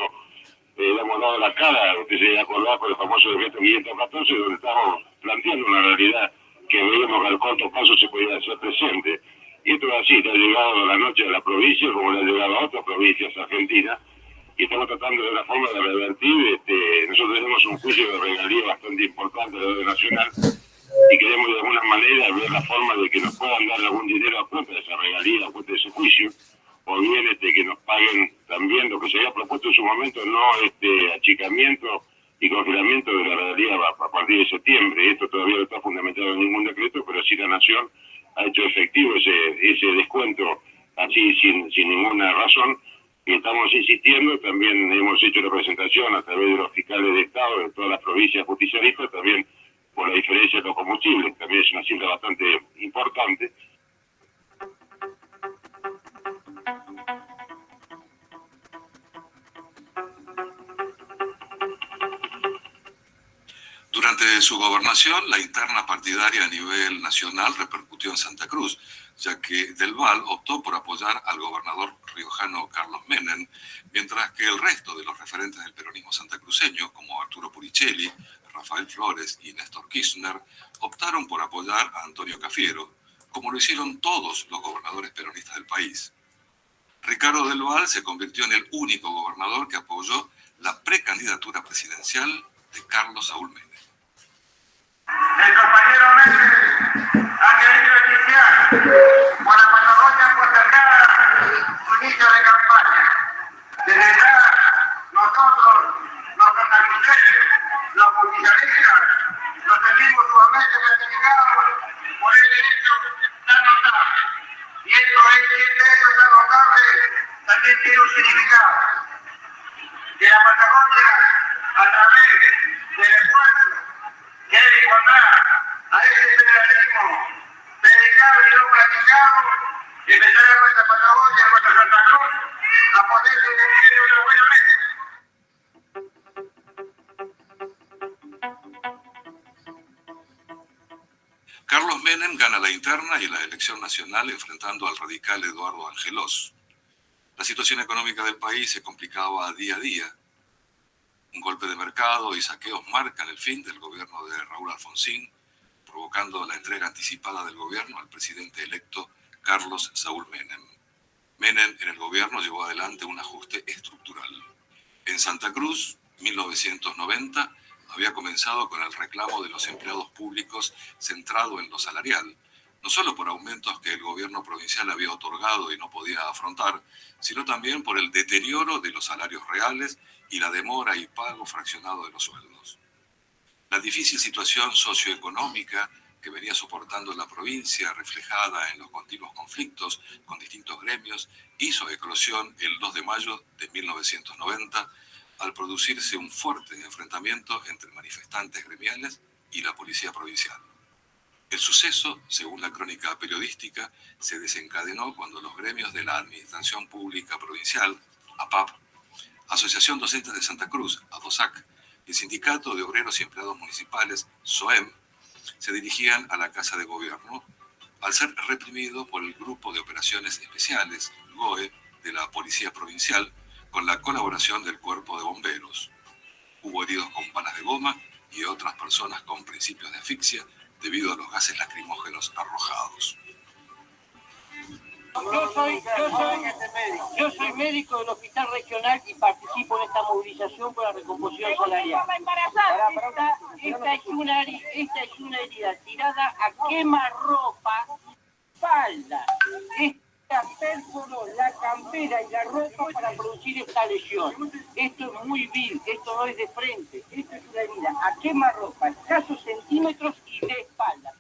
le hemos dado la cara, usted se acordaba por el famoso decreto 514, donde estábamos planteando una realidad que veíamos que al corto plazo se podía hacer presente. Y esto es así, te ha llegado la noche a la provincia como le ha llegado a otras provincias argentinas, y estamos tratando de una forma de revertir. Nosotros tenemos un juicio de regalía bastante importante de orden nacional, y queremos de alguna manera ver la forma de que nos puedan dar algún dinero a cuenta de esa regalía, a cuenta de ese juicio, o bien que nos paguen también lo que se había propuesto en su momento, no achicamiento y congelamiento de la regalía a partir de septiembre. Esto todavía no está fundamentado en ningún decreto, pero sí la Nación ha hecho efectivo ese descuento así sin ninguna razón, y estamos insistiendo. También hemos hecho representación a través de los fiscales de Estado de todas las provincias justicialistas, también por la diferencia de los combustibles, también es una cifra bastante importante. Durante su gobernación, la interna partidaria a nivel nacional repercutió en Santa Cruz, ya que Del Val optó por apoyar al gobernador riojano Carlos Menem, mientras que el resto de los referentes del peronismo santacruceño, como Arturo Puricelli, Rafael Flores y Néstor Kirchner, optaron por apoyar a Antonio Cafiero, como lo hicieron todos los gobernadores peronistas del país. Ricardo Del Val se convirtió en el único gobernador que apoyó la precandidatura presidencial de Carlos Saúl Menem. El compañero Menem ha querido iniciar con la Patagonia postergada su inicio de campaña. Desde ya, nosotros, los santacruceños, los justicialistas, nos sentimos sumamente gratificados por este hecho tan notable. Y este hecho tan notable también tiene un significado. Que la Patagonia, a través del esfuerzo que hay que encontrar a ese federalismo predicado y no practicado, empezará nuestra Patagonia, nuestra Santa Cruz, a ponerse de pie de una buena vez. Carlos Menem gana la interna y la elección nacional enfrentando al radical Eduardo Angelós. La situación económica del país se complicaba día a día. Un golpe de mercado y saqueos marcan el fin del gobierno de Raúl Alfonsín, provocando la entrega anticipada del gobierno al presidente electo Carlos Saúl Menem. Menem en el gobierno llevó adelante un ajuste estructural. En Santa Cruz, 1990, había comenzado con el reclamo de los empleados públicos centrado en lo salarial, no solo por aumentos que el gobierno provincial había otorgado y no podía afrontar, sino también por el deterioro de los salarios reales y la demora y pago fraccionado de los sueldos. La difícil situación socioeconómica que venía soportando la provincia, reflejada en los continuos conflictos con distintos gremios, hizo eclosión el 2 de mayo de 1990 al producirse un fuerte enfrentamiento entre manifestantes gremiales y la policía provincial. El suceso, según la crónica periodística, se desencadenó cuando los gremios de la Administración Pública Provincial, APAP, Asociación Docentes de Santa Cruz, ADOSAC, y el Sindicato de Obreros y Empleados Municipales, SOEM, se dirigían a la Casa de Gobierno al ser reprimido por el Grupo de Operaciones Especiales, GOE, de la Policía Provincial, con la colaboración del Cuerpo de Bomberos. Hubo heridos con balas de goma y otras personas con principios de asfixia debido a los gases lacrimógenos arrojados. Yo soy médico del Hospital Regional y participo en esta movilización por la recomposición salarial. Esta es una herida tirada a quemarropa, espalda. Perforó la campera y la ropa para producir esta lesión. Esto es muy vil, esto no es de frente, esto es una herida a quemarropa, escasos centímetros y de espalda.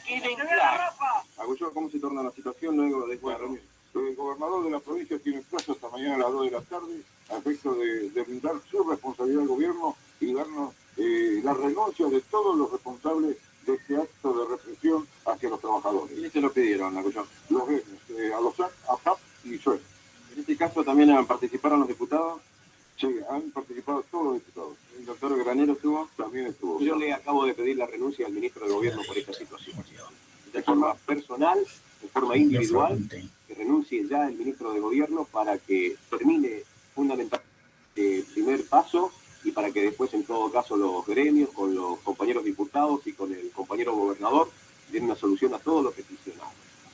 Queden claros. Agullón, ¿cómo se torna la situación luego de esta reunión? El gobernador de la provincia tiene plazo hasta mañana a las 2 de la tarde a efecto de brindar su responsabilidad al gobierno y darnos la renuncia de todos los responsables de este acto de represión hacia los trabajadores. ¿Quiénes se lo pidieron, Agullón? Los gremios, ADOSAC, APAP y SOE. En este caso también participaron los diputados. Sí, han participado todos los diputados. El doctor Granero estuvo, también estuvo. Yo le acabo de pedir la renuncia al ministro de Gobierno por esta situación. De forma personal, de forma individual, que renuncie ya el ministro de Gobierno para que termine fundamentalmente el primer paso y para que después, en todo caso, los gremios, con los compañeros diputados y con el compañero gobernador, den una solución a todos los peticionados.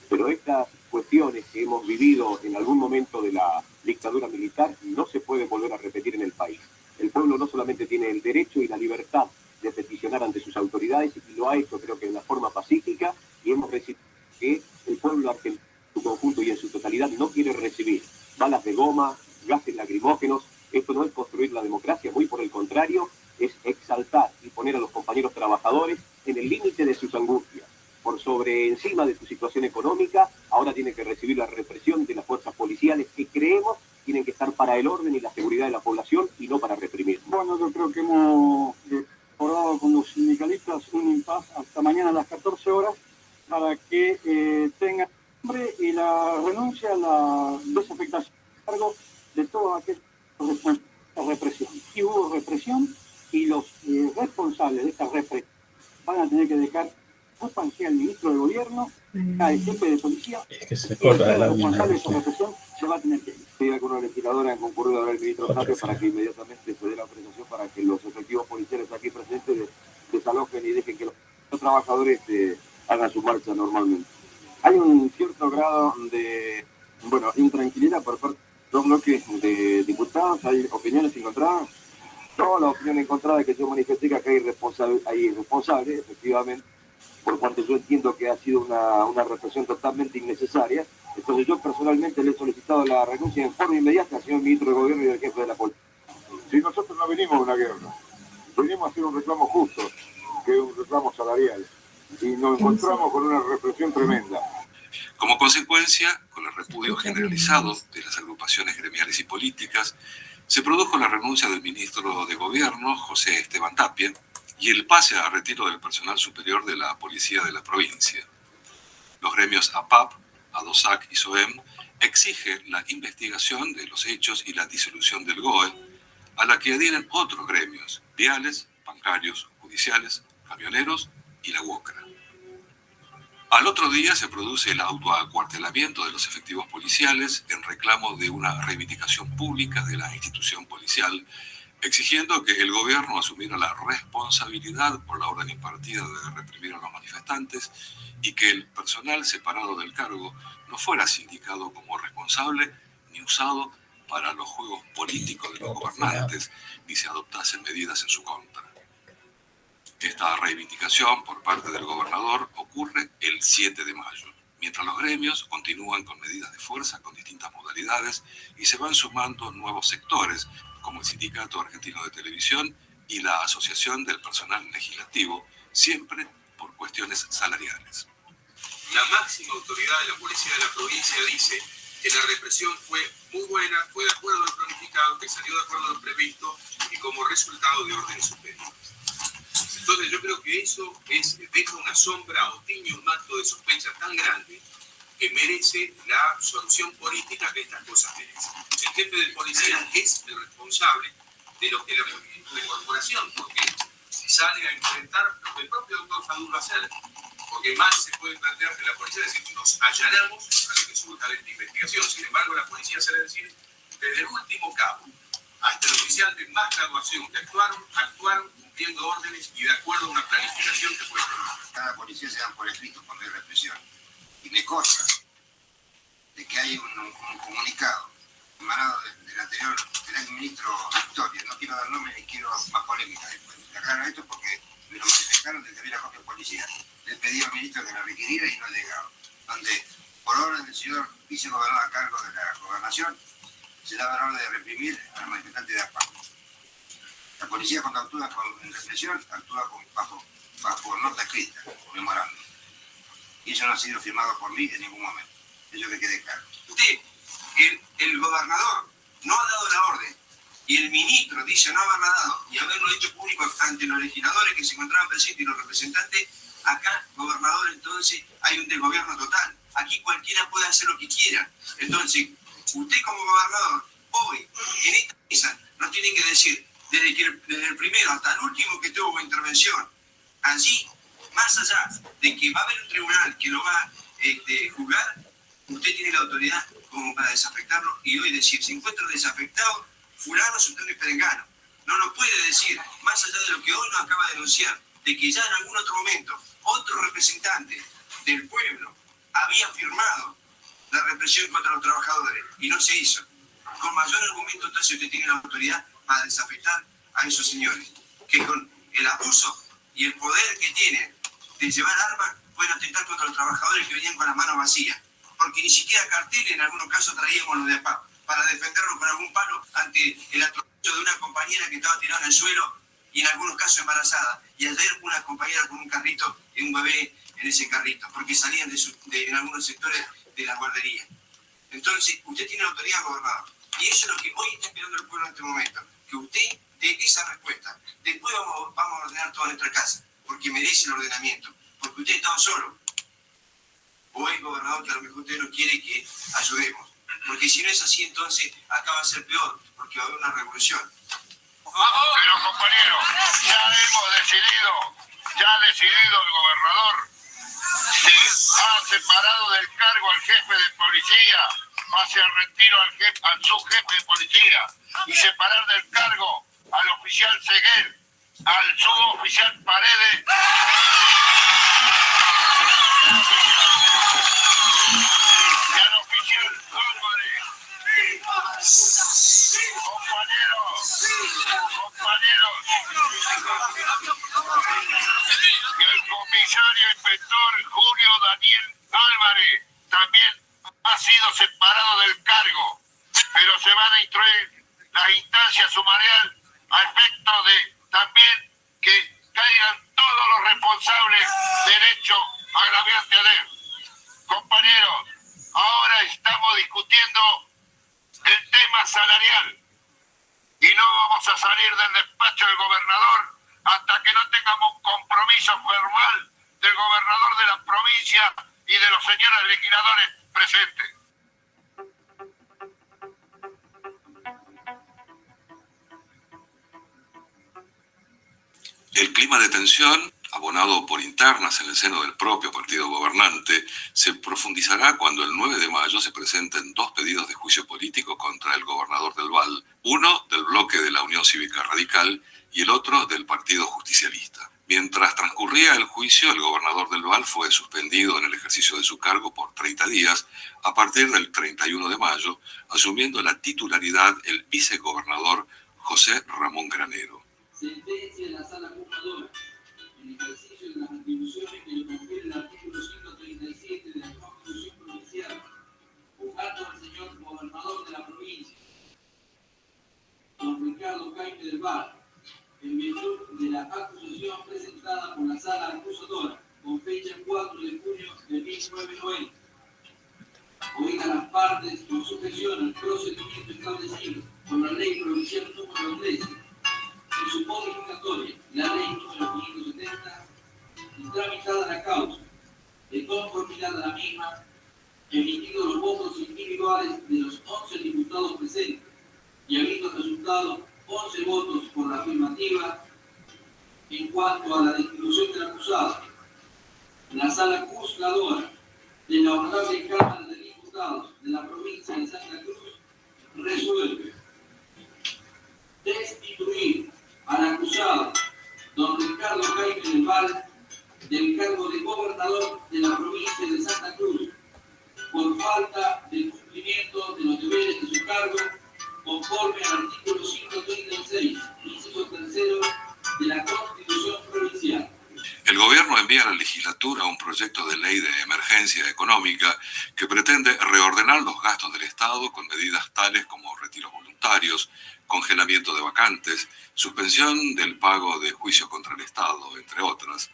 Pero estas cuestiones que hemos vivido en algún momento de la dictadura militar no se pueden volver a repetir en el país. El pueblo no solamente tiene el derecho y la libertad de peticionar ante sus autoridades, y lo ha hecho creo que de una forma pacífica, y hemos recibido que el pueblo argentino en su conjunto y en su totalidad no quiere recibir balas de goma, gases lacrimógenos. Esto no es construir la democracia, muy por el contrario, es exaltar y poner a los compañeros trabajadores en el límite de sus angustias. Por sobre encima de su situación económica, ahora tiene que recibir la represión de las fuerzas policiales que creemos tienen que estar para el orden y la seguridad de la población y no para reprimir. Bueno, yo creo que hemos acordado con los sindicalistas un impasse hasta mañana a las 14 horas para que tengan nombre y la renuncia a la desafectación a cargo de todos aquellos responsables de represión. Y hubo represión y los responsables de esta represión van a tener que dejar sea el ministro de Gobierno, el jefe de policía, es que se corta la responsable de esa represión se va a tener que ir. Sí, algunos legisladores han concurrido a ver al ministro Tapia para que inmediatamente se dé la autorización para que los efectivos policiales aquí presentes desalojen y dejen que los trabajadores hagan su marcha normalmente. Hay un cierto grado de intranquilidad por parte de dos bloques de diputados, hay opiniones encontradas. Toda la opinión encontrada que yo manifesté que acá hay irresponsables, efectivamente, por cuanto yo entiendo que ha sido una represión totalmente innecesaria. Entonces yo personalmente le he solicitado la renuncia en forma inmediata al señor ministro de Gobierno y al jefe de la policía. Si nosotros no venimos a una guerra, venimos a hacer un reclamo justo, que es un reclamo salarial, y nos encontramos con una represión tremenda. Como consecuencia, con el repudio generalizado de las agrupaciones gremiales y políticas, se produjo la renuncia del ministro de Gobierno, José Esteban Tapia, y el pase a retiro del personal superior de la policía de la provincia. Los gremios APAP, ADOSAC y SOEM exigen la investigación de los hechos y la disolución del GOE, a la que adhieren otros gremios, viales, bancarios, judiciales, camioneros y la UOCRA. Al otro día se produce el autoacuartelamiento de los efectivos policiales en reclamo de una reivindicación pública de la institución policial, exigiendo que el gobierno asumiera la responsabilidad por la orden impartida de reprimir a los manifestantes y que el personal separado del cargo no fuera sindicado como responsable ni usado para los juegos políticos de los gobernantes, ni se adoptasen medidas en su contra. Esta reivindicación por parte del gobernador ocurre el 7 de mayo, mientras los gremios continúan con medidas de fuerza con distintas modalidades y se van sumando nuevos sectores, como el Sindicato Argentino de Televisión y la Asociación del Personal Legislativo, siempre por cuestiones salariales. La máxima autoridad de la policía de la provincia dice que la represión fue muy buena, fue de acuerdo a lo planificado, que salió de acuerdo a lo previsto y como resultado de órdenes superiores. Entonces yo creo que eso deja una sombra o tiñe un manto de sospecha tan grande que merece la solución política que estas cosas merecen. El jefe de policía es el responsable de lo que la corporación, porque sale a enfrentar lo que el propio doctor Fadul va a hacer, porque más se puede plantear que la policía decir que nos allanamos a lo que surja de esta investigación. Sin embargo, la policía sale a decir desde el último cabo hasta el oficial de más graduación que actuaron cumpliendo órdenes y de acuerdo a una planificación que fue tomada. Cada policía se da por escrito cuando hay represión. Y me consta de que hay un comunicado emanado del anterior, del ex ministro Victoria. No quiero dar nombre ni quiero más polémica después. Le aclaro esto porque me lo manifestaron desde la propia policía. Le pedí al ministro que la requiriera y no ha llegado. Donde, por orden del señor vicegobernador a cargo de la gobernación, se daba la orden de reprimir a los manifestantes de APAC. La policía, cuando actúa con represión, actúa bajo nota escrita, memorando. Y eso no ha sido firmado por mí en ningún momento. Eso que quede claro. Usted, el gobernador no ha dado la orden y el ministro dice no haberla dado y haberlo hecho público ante los legisladores que se encontraban presentes y los representantes, acá, gobernador, entonces hay un desgobierno total. Aquí cualquiera puede hacer lo que quiera. Entonces, usted como gobernador, hoy, en esta mesa, nos tienen que decir, desde el primero hasta el último que tuvo intervención, allí, más allá de que va a haber un tribunal que lo va a juzgar, usted tiene la autoridad como para desafectarlo y hoy decir, se encuentra desafectado fulano, sutano y perengano. No nos puede decir, más allá de lo que hoy nos acaba de denunciar, de que ya en algún otro momento otro representante del pueblo había firmado la represión contra los trabajadores y no se hizo. Con mayor argumento, entonces usted tiene la autoridad para desafectar a esos señores, que con el abuso y el poder que tienen de llevar armas pueden atentar contra los trabajadores que venían con las manos vacías, porque ni siquiera carteles en algunos casos traíamos los de APAP para defendernos con algún palo ante el atropello de una compañera que estaba tirada en el suelo y en algunos casos embarazada, y ayer una compañera con un carrito y un bebé en ese carrito, porque salían en algunos sectores de la guardería. Entonces, usted tiene la autoridad, gobernador, y eso es lo que hoy está esperando el pueblo en este momento, que usted dé esa respuesta. Después vamos a ordenar toda nuestra casa, porque merece el ordenamiento, porque usted estaba solo. O es gobernador que a lo mejor usted no quiere que ayudemos, porque si no es así, entonces acá va a ser peor, porque va a haber una revolución. Pero compañeros, ya ha decidido el gobernador si ha separado del cargo al jefe de policía, hace el retiro al subjefe de policía y separar del cargo al oficial Seguer, al suboficial Paredes y al oficial Álvarez. Compañeros, y el comisario inspector Julio Daniel Álvarez también ha sido separado del cargo, pero se van a instruir las instancias sumariales a efecto de también que caigan todos los responsables del hecho agraviante de él. Compañeros, ahora estamos discutiendo el tema salarial y no vamos a salir del despacho del gobernador hasta que no tengamos un compromiso formal del gobernador de la provincia y de los señores legisladores presentes. El clima de tensión, abonado por internas en el seno del propio partido gobernante, se profundizará cuando el 9 de mayo se presenten dos pedidos de juicio político contra el gobernador del Val, uno del bloque de la Unión Cívica Radical y el otro del Partido Justicialista. Mientras transcurría el juicio, el gobernador del Val fue suspendido en el ejercicio de su cargo por 30 días a partir del 31 de mayo, asumiendo la titularidad el vicegobernador José Ramón Granero. Sentencia de la Sala Juzgadora, en ejercicio de las atribuciones que le confiere el artículo 137 de la Constitución Provincial, juzgando al señor gobernador de la provincia, don Ricardo Jaime del Val, en virtud de la acusación presentada por la Sala Acusadora, con fecha 4 de junio de 1990. Oídas las partes con sujeción al procedimiento establecido por la Ley Provincial número 13, en su modificatoria, la ley número 570, y tramitada la causa, de conformidad a la misma, emitidos los votos individuales de los 11 diputados presentes, y habiendo resultado 11 votos por la afirmativa en cuanto a la destitución del acusado, la Sala Juzgadora de la Honorable Cámara de Diputados de la provincia de Santa Cruz resuelve destituir al acusado, don Ricardo Jaime del Val, del cargo de gobernador de la provincia de Santa Cruz, por falta de cumplimiento de los deberes de su cargo, conforme al artículo 136, inciso 3 de la Constitución Provincial. El gobierno envía a la legislatura un proyecto de ley de emergencia económica que pretende reordenar los gastos del Estado con medidas tales como retiros voluntarios, congelamiento de vacantes, suspensión del pago de juicios contra el Estado, entre otras,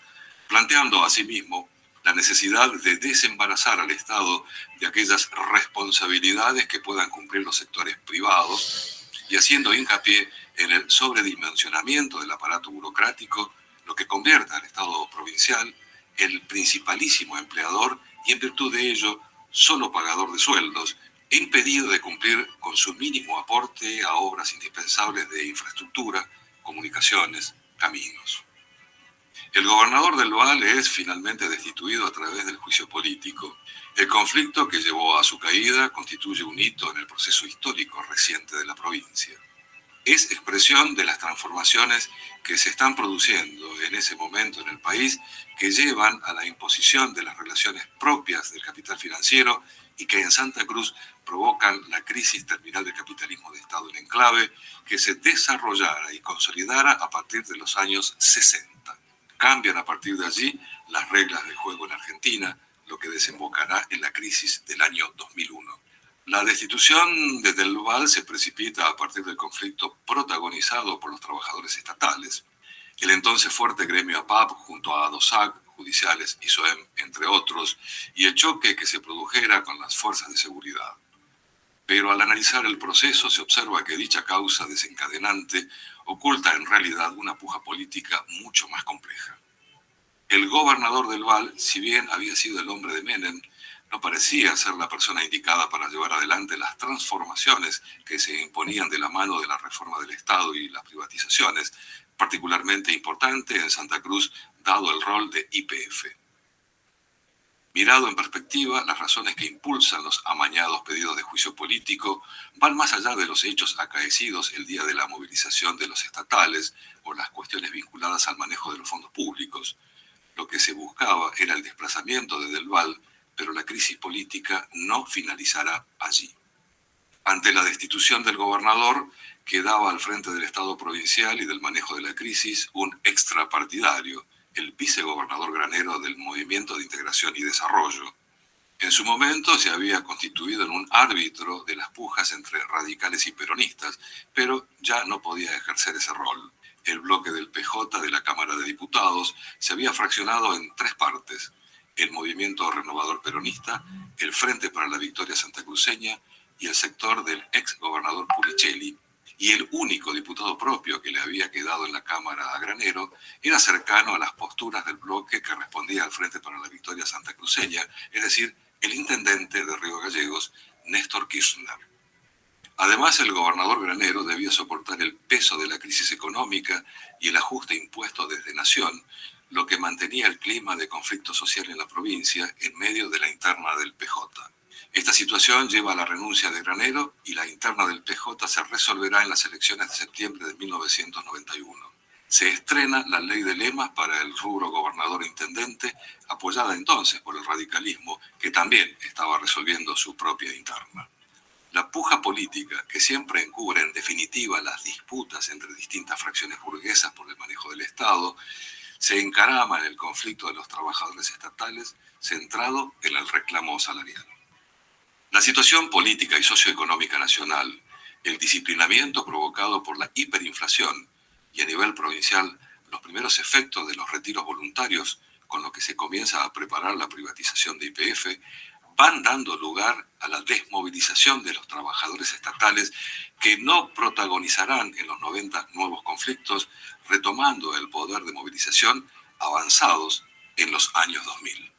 planteando asimismo la necesidad de desembarazar al Estado de aquellas responsabilidades que puedan cumplir los sectores privados y haciendo hincapié en el sobredimensionamiento del aparato burocrático, lo que convierte al Estado provincial el principalísimo empleador y en virtud de ello solo pagador de sueldos e impedido de cumplir con su mínimo aporte a obras indispensables de infraestructura, comunicaciones, caminos. El gobernador del Vaal es finalmente destituido a través del juicio político. El conflicto que llevó a su caída constituye un hito en el proceso histórico reciente de la provincia. Es expresión de las transformaciones que se están produciendo en ese momento en el país, que llevan a la imposición de las relaciones propias del capital financiero y que en Santa Cruz provocan la crisis terminal del capitalismo de Estado en enclave, que se desarrollara y consolidara a partir de los años 60. Cambian a partir de allí las reglas del juego en Argentina, lo que desembocará en la crisis del año 2001. La destitución de Del Vaal se precipita a partir del conflicto protagonizado por los trabajadores estatales. El entonces fuerte gremio APAP junto a ADOSAC, judiciales y SOEM, entre otros, y el choque que se produjera con las fuerzas de seguridad. Pero al analizar el proceso se observa que dicha causa desencadenante oculta en realidad una puja política mucho más compleja. El gobernador del Vaal, si bien había sido el hombre de Menem, no parecía ser la persona indicada para llevar adelante las transformaciones que se imponían de la mano de la reforma del Estado y las privatizaciones, particularmente importante en Santa Cruz, dado el rol de YPF. Mirado en perspectiva, las razones que impulsan los amañados pedidos de juicio político van más allá de los hechos acaecidos el día de la movilización de los estatales o las cuestiones vinculadas al manejo de los fondos públicos. Lo que se buscaba era el desplazamiento de Del Vaal, pero la crisis política no finalizará allí. Ante la destitución del gobernador, quedaba al frente del Estado provincial y del manejo de la crisis un extrapartidario, el vicegobernador Granero del Movimiento de Integración y Desarrollo. En su momento se había constituido en un árbitro de las pujas entre radicales y peronistas, pero ya no podía ejercer ese rol. El bloque del PJ de la Cámara de Diputados se había fraccionado en 3 partes: el Movimiento Renovador Peronista, el Frente para la Victoria Santacruceña y el sector del ex gobernador Pulicelli, y el único diputado propio que le había quedado en la Cámara a Granero era cercano a las posturas del bloque que respondía al Frente para la Victoria Santacruceña, es decir, el intendente de Río Gallegos, Néstor Kirchner. Además, el gobernador Granero debía soportar el peso de la crisis económica y el ajuste impuesto desde Nación, lo que mantenía el clima de conflicto social en la provincia en medio de la interna del PJ. Esta situación lleva a la renuncia de Granero y la interna del PJ se resolverá en las elecciones de septiembre de 1991. Se estrena la ley de lemas para el rubro gobernador-intendente, apoyada entonces por el radicalismo, que también estaba resolviendo su propia interna. La puja política, que siempre encubre en definitiva las disputas entre distintas fracciones burguesas por el manejo del Estado, se encarama en el conflicto de los trabajadores estatales centrado en el reclamo salarial. La situación política y socioeconómica nacional, el disciplinamiento provocado por la hiperinflación y a nivel provincial los primeros efectos de los retiros voluntarios con lo que se comienza a preparar la privatización de YPF, van dando lugar a la desmovilización de los trabajadores estatales que no protagonizarán en los 90 nuevos conflictos, retomando el poder de movilización avanzados en los años 2000.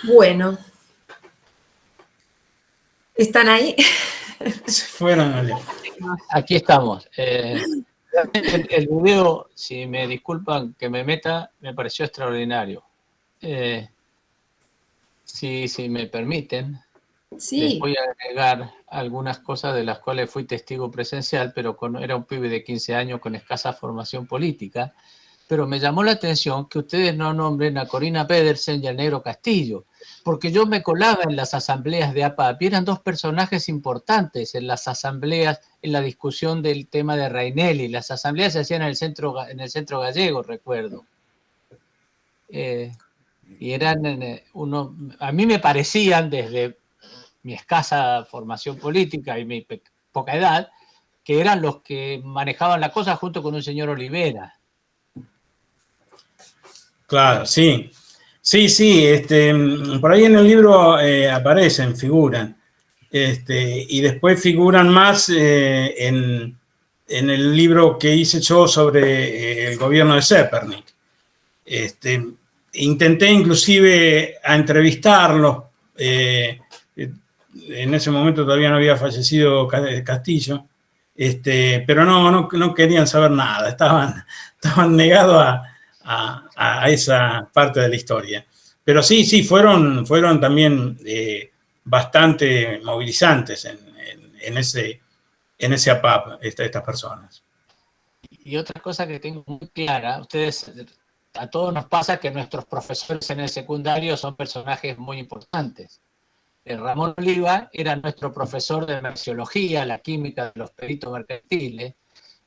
Bueno, ¿Están ahí? Se fueron. Aquí estamos. El video, si me disculpan que me meta, me pareció extraordinario. Si me permiten, sí, les voy a agregar algunas cosas de las cuales fui testigo presencial, pero era un pibe de 15 años con escasa formación política. Pero me llamó la atención que ustedes no nombren a Corina Pedersen y al Negro Castillo, porque yo me colaba en las asambleas de APAP y eran dos personajes importantes en las asambleas, en la discusión del tema de Rainelli. Las asambleas se hacían en el centro gallego, recuerdo. Y eran a mí me parecían, desde mi escasa formación política y mi poca edad, que eran los que manejaban la cosa junto con un señor Olivera. Claro, sí. Sí, por ahí en el libro aparecen, figuran. Y después figuran más en el libro que hice yo sobre el gobierno de Zepernik. Intenté inclusive a entrevistarlos. En ese momento todavía no había fallecido Castillo. Pero no querían saber nada. Estaban negados a esa parte de la historia. Pero sí, fueron también bastante movilizantes en ese APAP, estas personas. Y otra cosa que tengo muy clara, a todos nos pasa que nuestros profesores en el secundario son personajes muy importantes. Ramón Oliva era nuestro profesor de merciología, la química de los peritos mercantiles,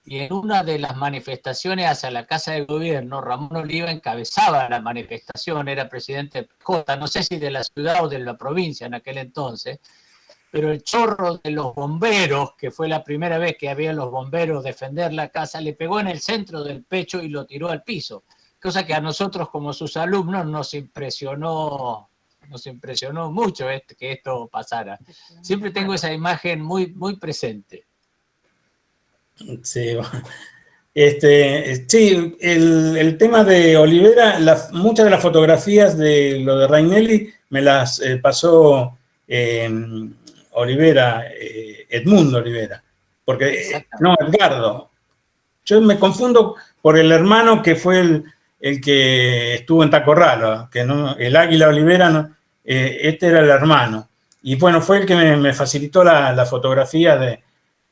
y en una de las manifestaciones hacia la Casa de Gobierno, Ramón Oliva encabezaba la manifestación, era presidente de PJ, no sé si de la ciudad o de la provincia en aquel entonces, pero el chorro de los bomberos, que fue la primera vez que había los bomberos defender la casa, le pegó en el centro del pecho y lo tiró al piso, cosa que a nosotros como sus alumnos nos impresionó mucho que esto pasara. Siempre tengo esa imagen muy, muy presente. Sí, el tema de Olivera, muchas de las fotografías de lo de Rainelli me las pasó Olivera, Edmundo Olivera, porque, no, Edgardo. Yo me confundo por el hermano que fue el que estuvo en Tacorralo, que no, el Águila Olivera, no, este era el hermano. Y bueno, fue el que me facilitó la fotografía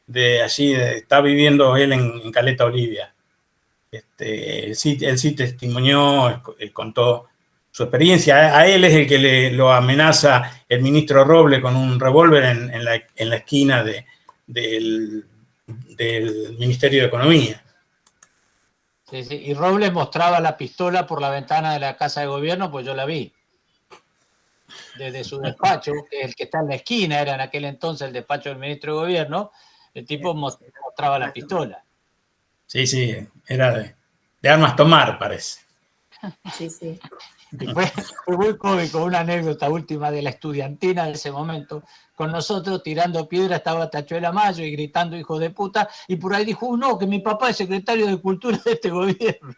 de allí, está viviendo él en Caleta Olivia. Él sí testimonió, contó su experiencia. A él es el que lo amenaza el ministro Roble con un revólver en la esquina del Ministerio de Economía. Sí, y Robles mostraba la pistola por la ventana de la Casa de Gobierno, pues yo la vi. Desde su despacho, el que está en la esquina, era en aquel entonces el despacho del ministro de Gobierno, el tipo mostraba la pistola. Sí, era de armas tomar, parece. Sí. Y fue muy cómico, una anécdota última de la estudiantina de ese momento. Con nosotros tirando piedra estaba Tachuela Mayo y gritando hijo de puta, y por ahí dijo, no, que mi papá es secretario de Cultura de este gobierno.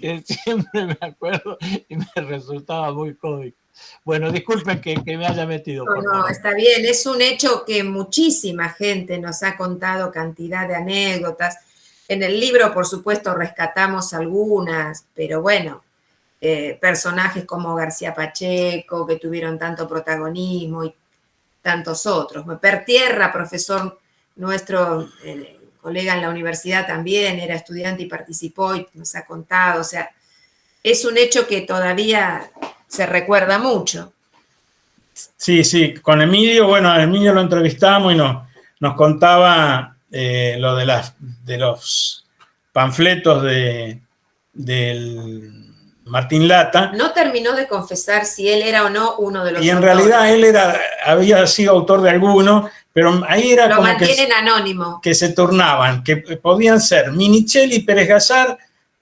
que siempre me acuerdo y me resultaba muy cómico. Bueno, disculpen que me haya metido. No, está bien, es un hecho que muchísima gente nos ha contado cantidad de anécdotas. En el libro, por supuesto, rescatamos algunas, pero bueno, personajes como García Pacheco, que tuvieron tanto protagonismo, y tantos otros. Pertierra, profesor nuestro, colega en la universidad también, era estudiante y participó y nos ha contado, o sea, es un hecho que todavía se recuerda mucho. Sí, con Emilio, bueno, a Emilio lo entrevistamos y nos contaba lo de los panfletos del Martín Lata. No terminó de confesar si él era o no uno de los autores. Y en autores. realidad él había sido autor de alguno, pero ahí era lo como mantienen anónimo. Que se turnaban, que podían ser Minichelli, Pérez Gazar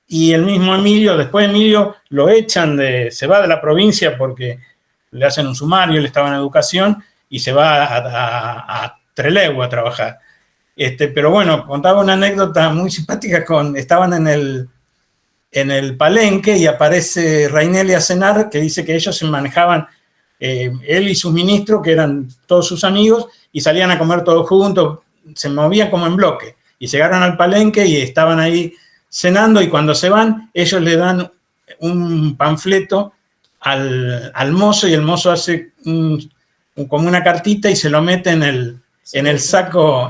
y el mismo Emilio. Después Emilio lo echan, se va de la provincia porque le hacen un sumario, él estaba en educación y se va a Trelew a trabajar. Pero bueno, contaba una anécdota muy simpática. Estaban en el Palenque y aparece Rainelli a cenar, que dice que ellos se manejaban él y sus ministros, que eran todos sus amigos, y salían a comer todos juntos, se movían como en bloque. Y llegaron al Palenque y estaban ahí cenando, y cuando se van, ellos le dan un panfleto al mozo, y el mozo hace como una cartita y se lo mete en el saco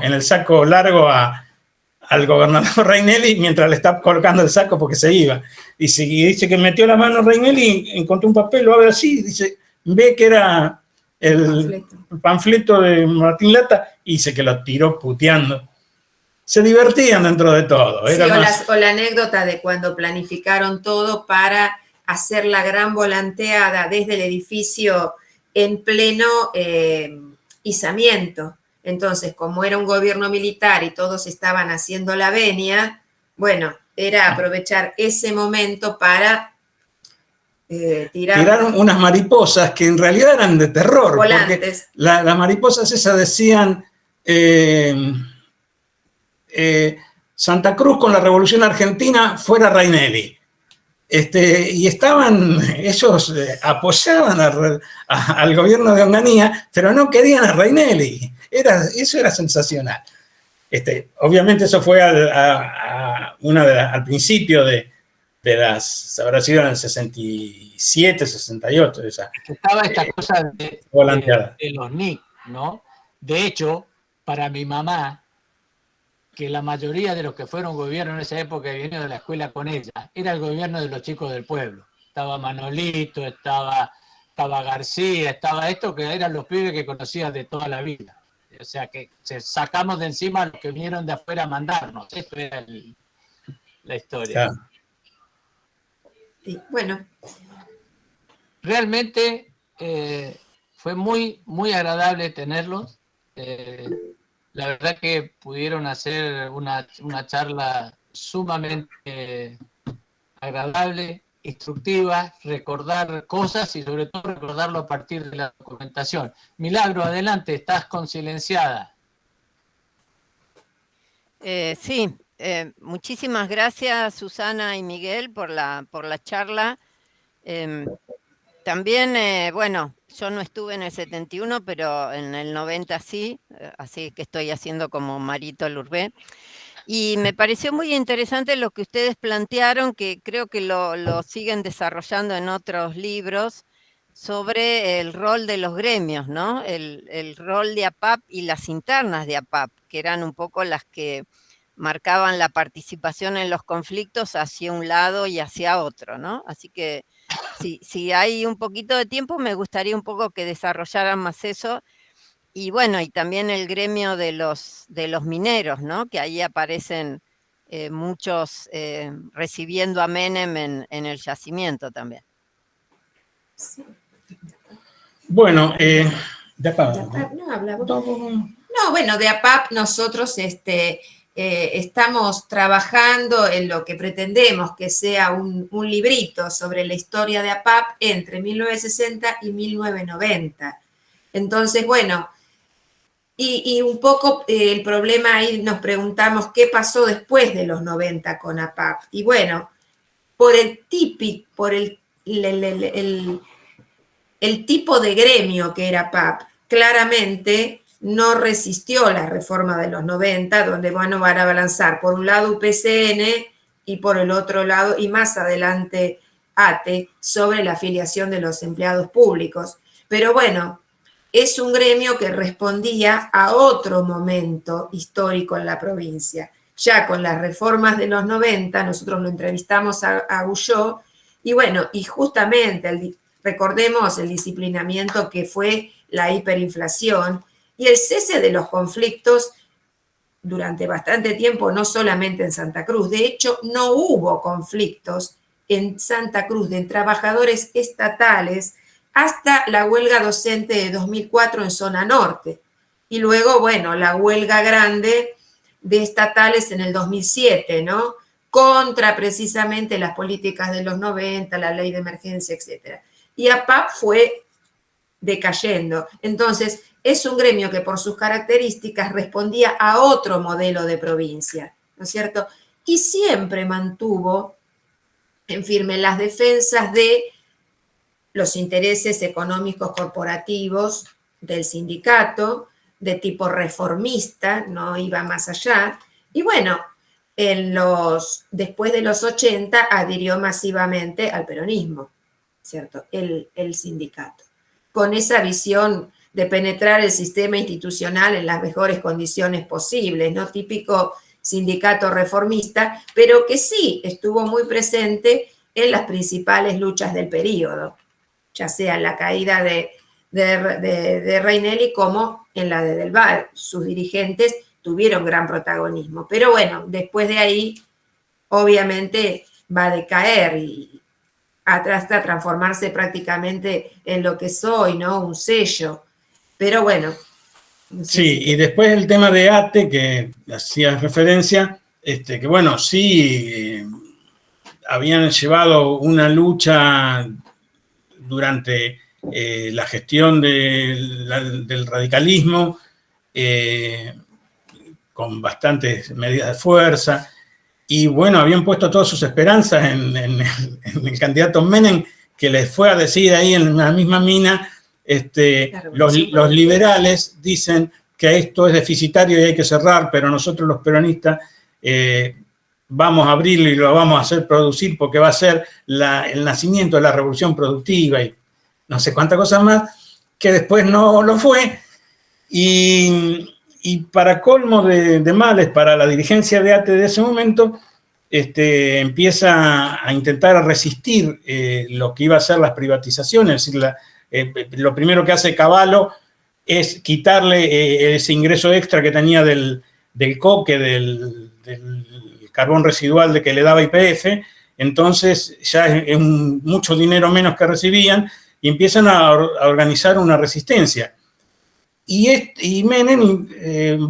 largo al gobernador Rainelli, mientras le está colocando el saco porque se iba. Y dice que metió la mano Rainelli, encontró un papel, lo abre así, dice, ve que era el panfleto de Martín Lata, y dice que lo tiró puteando. Se divertían dentro de todo. Sí, Era o la anécdota de cuando planificaron todo para hacer la gran volanteada desde el edificio en pleno izamiento. Entonces, como era un gobierno militar y todos estaban haciendo la venia, bueno, era aprovechar ese momento para tiraron unas mariposas que en realidad eran de terror. Volantes. Porque las mariposas esas decían Santa Cruz con la Revolución Argentina, fuera Rainelli. Y ellos apoyaban al gobierno de Onganía, pero no querían a Rainelli. Eso era sensacional. Obviamente eso fue al principio de las, habrá sido en el 67, 68. Estaba esta cosa de los NIC, ¿no? De hecho, para mi mamá, que la mayoría de los que fueron gobierno en esa época y venían de la escuela con ella, era el gobierno de los chicos del pueblo. Estaba Manolito, estaba García, estaba esto, que eran los pibes que conocía de toda la vida. O sea que sacamos de encima a los que vinieron de afuera a mandarnos. Esto era la historia. Claro. Sí, bueno. Realmente fue muy, muy agradable tenerlos. La verdad que pudieron hacer una charla sumamente agradable, instructiva, recordar cosas y sobre todo recordarlo a partir de la documentación. Milagro, adelante, estás consilenciada. Sí, muchísimas gracias Susana y Miguel por la charla. También, bueno, yo no estuve en el 71, pero en el 90 sí, así que estoy haciendo como Marito Lurbé. Y me pareció muy interesante lo que ustedes plantearon, que creo que lo siguen desarrollando en otros libros, sobre el rol de los gremios, ¿no? El rol de APAP y las internas de APAP, que eran un poco las que marcaban la participación en los conflictos hacia un lado y hacia otro, ¿no? Así que si hay un poquito de tiempo, me gustaría un poco que desarrollaran más eso. Y bueno, y también el gremio de los mineros, ¿no? Que ahí aparecen muchos recibiendo a Menem en el yacimiento también. Sí. Bueno, de APAP. No, bueno, de APAP nosotros estamos trabajando en lo que pretendemos que sea un librito sobre la historia de APAP entre 1960 y 1990. Entonces, bueno, y un poco el problema ahí nos preguntamos qué pasó después de los 90 con APAP. Y bueno, por el tipo de gremio que era APAP, claramente no resistió la reforma de los 90, donde bueno, van a balanzar por un lado UPCN y por el otro lado, y más adelante ATE, sobre la afiliación de los empleados públicos. Pero bueno, es un gremio que respondía a otro momento histórico en la provincia. Ya con las reformas de los 90, nosotros lo entrevistamos a Guyot, y bueno, y justamente recordemos el disciplinamiento que fue la hiperinflación, y el cese de los conflictos durante bastante tiempo, no solamente en Santa Cruz. De hecho, no hubo conflictos en Santa Cruz de trabajadores estatales hasta la huelga docente de 2004 en zona norte. Y luego, bueno, la huelga grande de estatales en el 2007, ¿no? Contra precisamente las políticas de los 90, la ley de emergencia, etc. Y APAP fue decayendo. Entonces, es un gremio que por sus características respondía a otro modelo de provincia, ¿no es cierto? Y siempre mantuvo en firme las defensas de los intereses económicos corporativos del sindicato, de tipo reformista, no iba más allá. Y bueno, después de los 80 adhirió masivamente al peronismo, ¿cierto? El sindicato, con esa visión de penetrar el sistema institucional en las mejores condiciones posibles, ¿no? Típico sindicato reformista, pero que sí estuvo muy presente en las principales luchas del período, ya sea en la caída de Reinelli como en la de Del Val. Sus dirigentes tuvieron gran protagonismo, pero bueno, después de ahí obviamente va a decaer y hasta transformarse prácticamente en lo que soy, ¿no? Un sello. Pero bueno. No sé sí, y después el tema de ATE, que hacías referencia, que bueno, sí, habían llevado una lucha durante la gestión del radicalismo, con bastantes medidas de fuerza, y bueno, habían puesto todas sus esperanzas en el candidato Menem, que les fue a decir ahí en la misma mina, los liberales dicen que esto es deficitario y hay que cerrar, pero nosotros los peronistas vamos a abrirlo y lo vamos a hacer producir porque va a ser el nacimiento de la revolución productiva y no sé cuántas cosas más, que después no lo fue. Y para colmo de males, para la dirigencia de ATE de ese momento, empieza a intentar resistir lo que iba a ser las privatizaciones. Es decir, lo primero que hace Cavallo es quitarle ese ingreso extra que tenía del coque, del carbón residual de que le daba YPF. Entonces ya es mucho dinero menos que recibían y empiezan a organizar una resistencia. Y Menem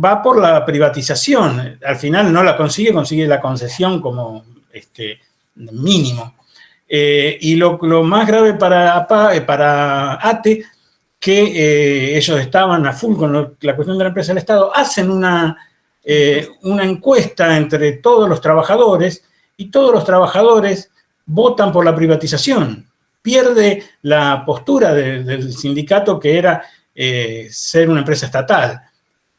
va por la privatización. Al final no la consigue la concesión como mínimo. Y lo más grave para ATE, que ellos estaban a full con la cuestión de la empresa del Estado, hacen una encuesta entre todos los trabajadores y todos los trabajadores votan por la privatización. Pierde la postura del sindicato que era ser una empresa estatal.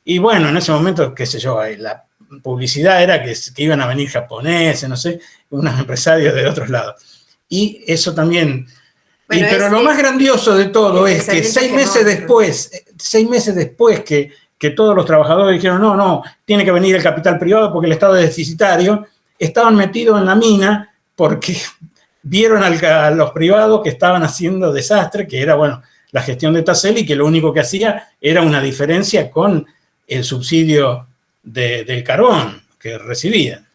Y bueno, en ese momento, qué sé yo, la publicidad era que iban a venir japoneses, no sé, unos empresarios de otros lados. Y eso también... Bueno, pero lo más grandioso de todo es que 6 meses después que todos los trabajadores dijeron, no, tiene que venir el capital privado porque el Estado es deficitario, estaban metidos en la mina porque vieron a los privados que estaban haciendo desastre, que era, bueno, la gestión de Tassel, que lo único que hacía era una diferencia con el subsidio del carbón que recibían.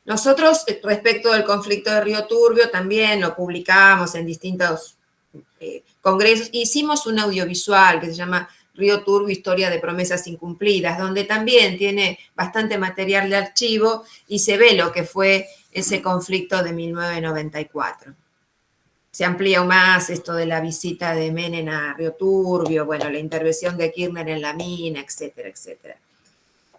Nosotros, respecto del conflicto de Río Turbio, también lo publicamos en distintos congresos. Hicimos un audiovisual que se llama Río Turbio, Historia de Promesas Incumplidas, donde también tiene bastante material de archivo y se ve lo que fue ese conflicto de 1994. Se amplía más esto de la visita de Menem a Río Turbio, bueno, la intervención de Kirchner en la mina, etcétera, etcétera.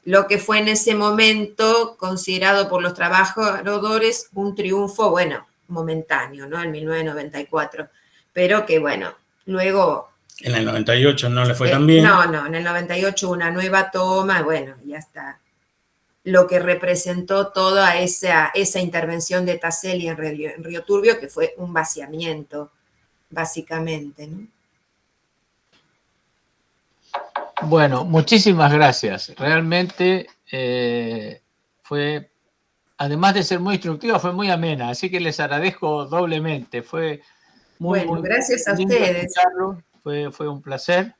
Lo que fue en ese momento considerado por los trabajadores un triunfo, bueno, momentáneo, ¿no? En 1994, pero que, bueno, luego... En el 98 no le fue tan bien. No, en el 98 una nueva toma, bueno, ya está. Lo que representó toda esa intervención de Tassel en Río Turbio, que fue un vaciamiento, básicamente, ¿no? Bueno, muchísimas gracias. Realmente fue, además de ser muy instructiva, fue muy amena, así que les agradezco doblemente. Fue muy gracias a ustedes. Fue un placer.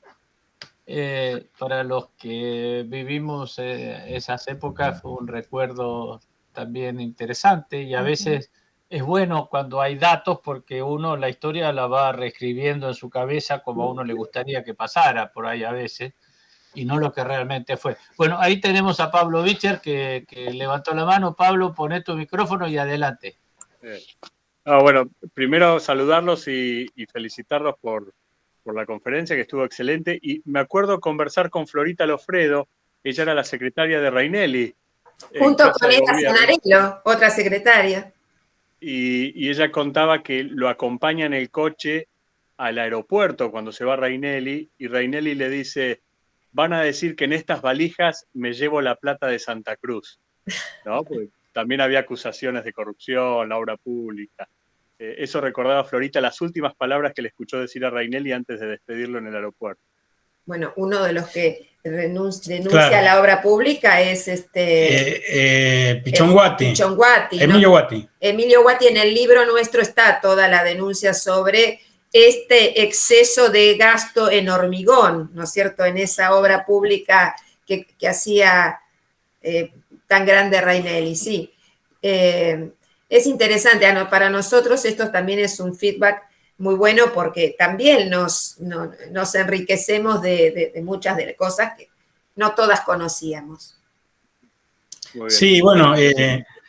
Para los que vivimos esas épocas fue un recuerdo también interesante y a veces es bueno cuando hay datos porque uno la historia la va reescribiendo en su cabeza como a uno le gustaría que pasara por ahí a veces y no lo que realmente fue. Bueno, ahí tenemos a Pablo Bicher que levantó la mano. Pablo, poné tu micrófono y adelante. Bueno, primero saludarlos y felicitarlos por la conferencia, que estuvo excelente, y me acuerdo conversar con Florita Lofredo, ella era la secretaria de Reinelli. Junto con Eda Zanarello, otra secretaria. y ella contaba que lo acompaña en el coche al aeropuerto cuando se va Rainelli, y Rainelli le dice, van a decir que en estas valijas me llevo la plata de Santa Cruz, ¿no? Porque también había acusaciones de corrupción, la obra pública. Eso recordaba Florita, las últimas palabras que le escuchó decir a Rainelli antes de despedirlo en el aeropuerto. Bueno, uno de los que denuncia Claro. la obra pública es Pichón Guati. Pichón Guati, ¿no? Emilio Guati. Emilio Guati, en el libro nuestro está toda la denuncia sobre este exceso de gasto en hormigón, ¿no es cierto?, en esa obra pública que hacía tan grande Rainelli, sí. Es interesante, para nosotros esto también es un feedback muy bueno porque también nos enriquecemos de muchas de las cosas que no todas conocíamos. Sí, bueno,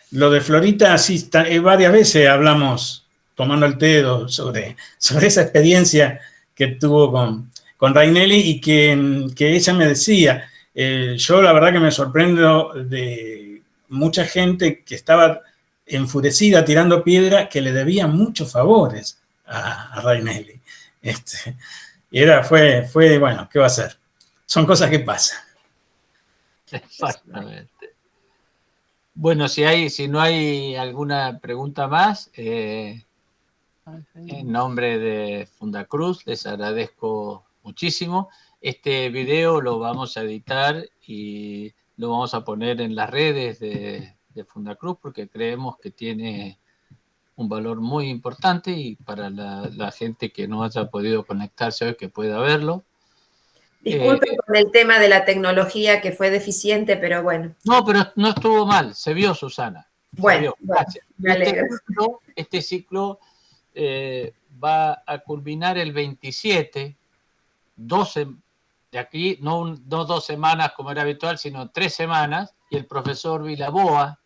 lo de Florita, sí, varias veces hablamos tomando el té sobre esa experiencia que tuvo con Rainelli y que ella me decía, yo la verdad que me sorprendo de mucha gente que estaba enfurecida tirando piedra, que le debía muchos favores a Rainelli. Fue, bueno, ¿qué va a hacer? Son cosas que pasan. Exactamente. Bueno, si no hay alguna pregunta más, en nombre de Fundacruz les agradezco muchísimo. Este video lo vamos a editar y lo vamos a poner en las redes de Fundacruz porque creemos que tiene un valor muy importante y para la gente que no haya podido conectarse hoy que pueda verlo. Disculpen con el tema de la tecnología que fue deficiente, pero bueno. No, pero no estuvo mal, se vio, Susana. Bueno, gracias. Me alegro. Este ciclo va a culminar el 27, 12 de aquí, no 2 semanas como era habitual, sino 3 semanas, y el profesor Vilaboa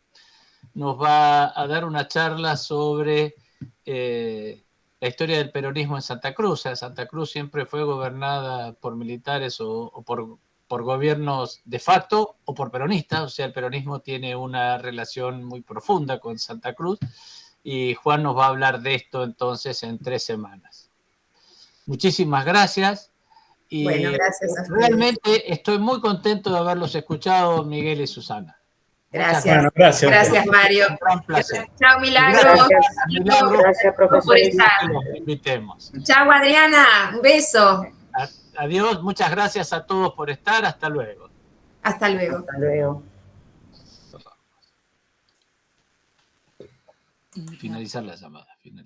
nos va a dar una charla sobre la historia del peronismo en Santa Cruz. O sea, Santa Cruz siempre fue gobernada por militares o por gobiernos de facto o por peronistas. O sea, el peronismo tiene una relación muy profunda con Santa Cruz y Juan nos va a hablar de esto entonces en 3 semanas. Muchísimas gracias. Y bueno, gracias a ustedes. Realmente estoy muy contento de haberlos escuchado, Miguel y Susana. Gracias. Bueno, gracias. Gracias, Mario. Un gran placer. Chao, Milagros. Gracias, profesor. Invitemos. Chao, Adriana. Un beso. Adiós. Muchas gracias a todos por estar. Hasta luego. Hasta luego. Hasta luego. Finalizar la llamada.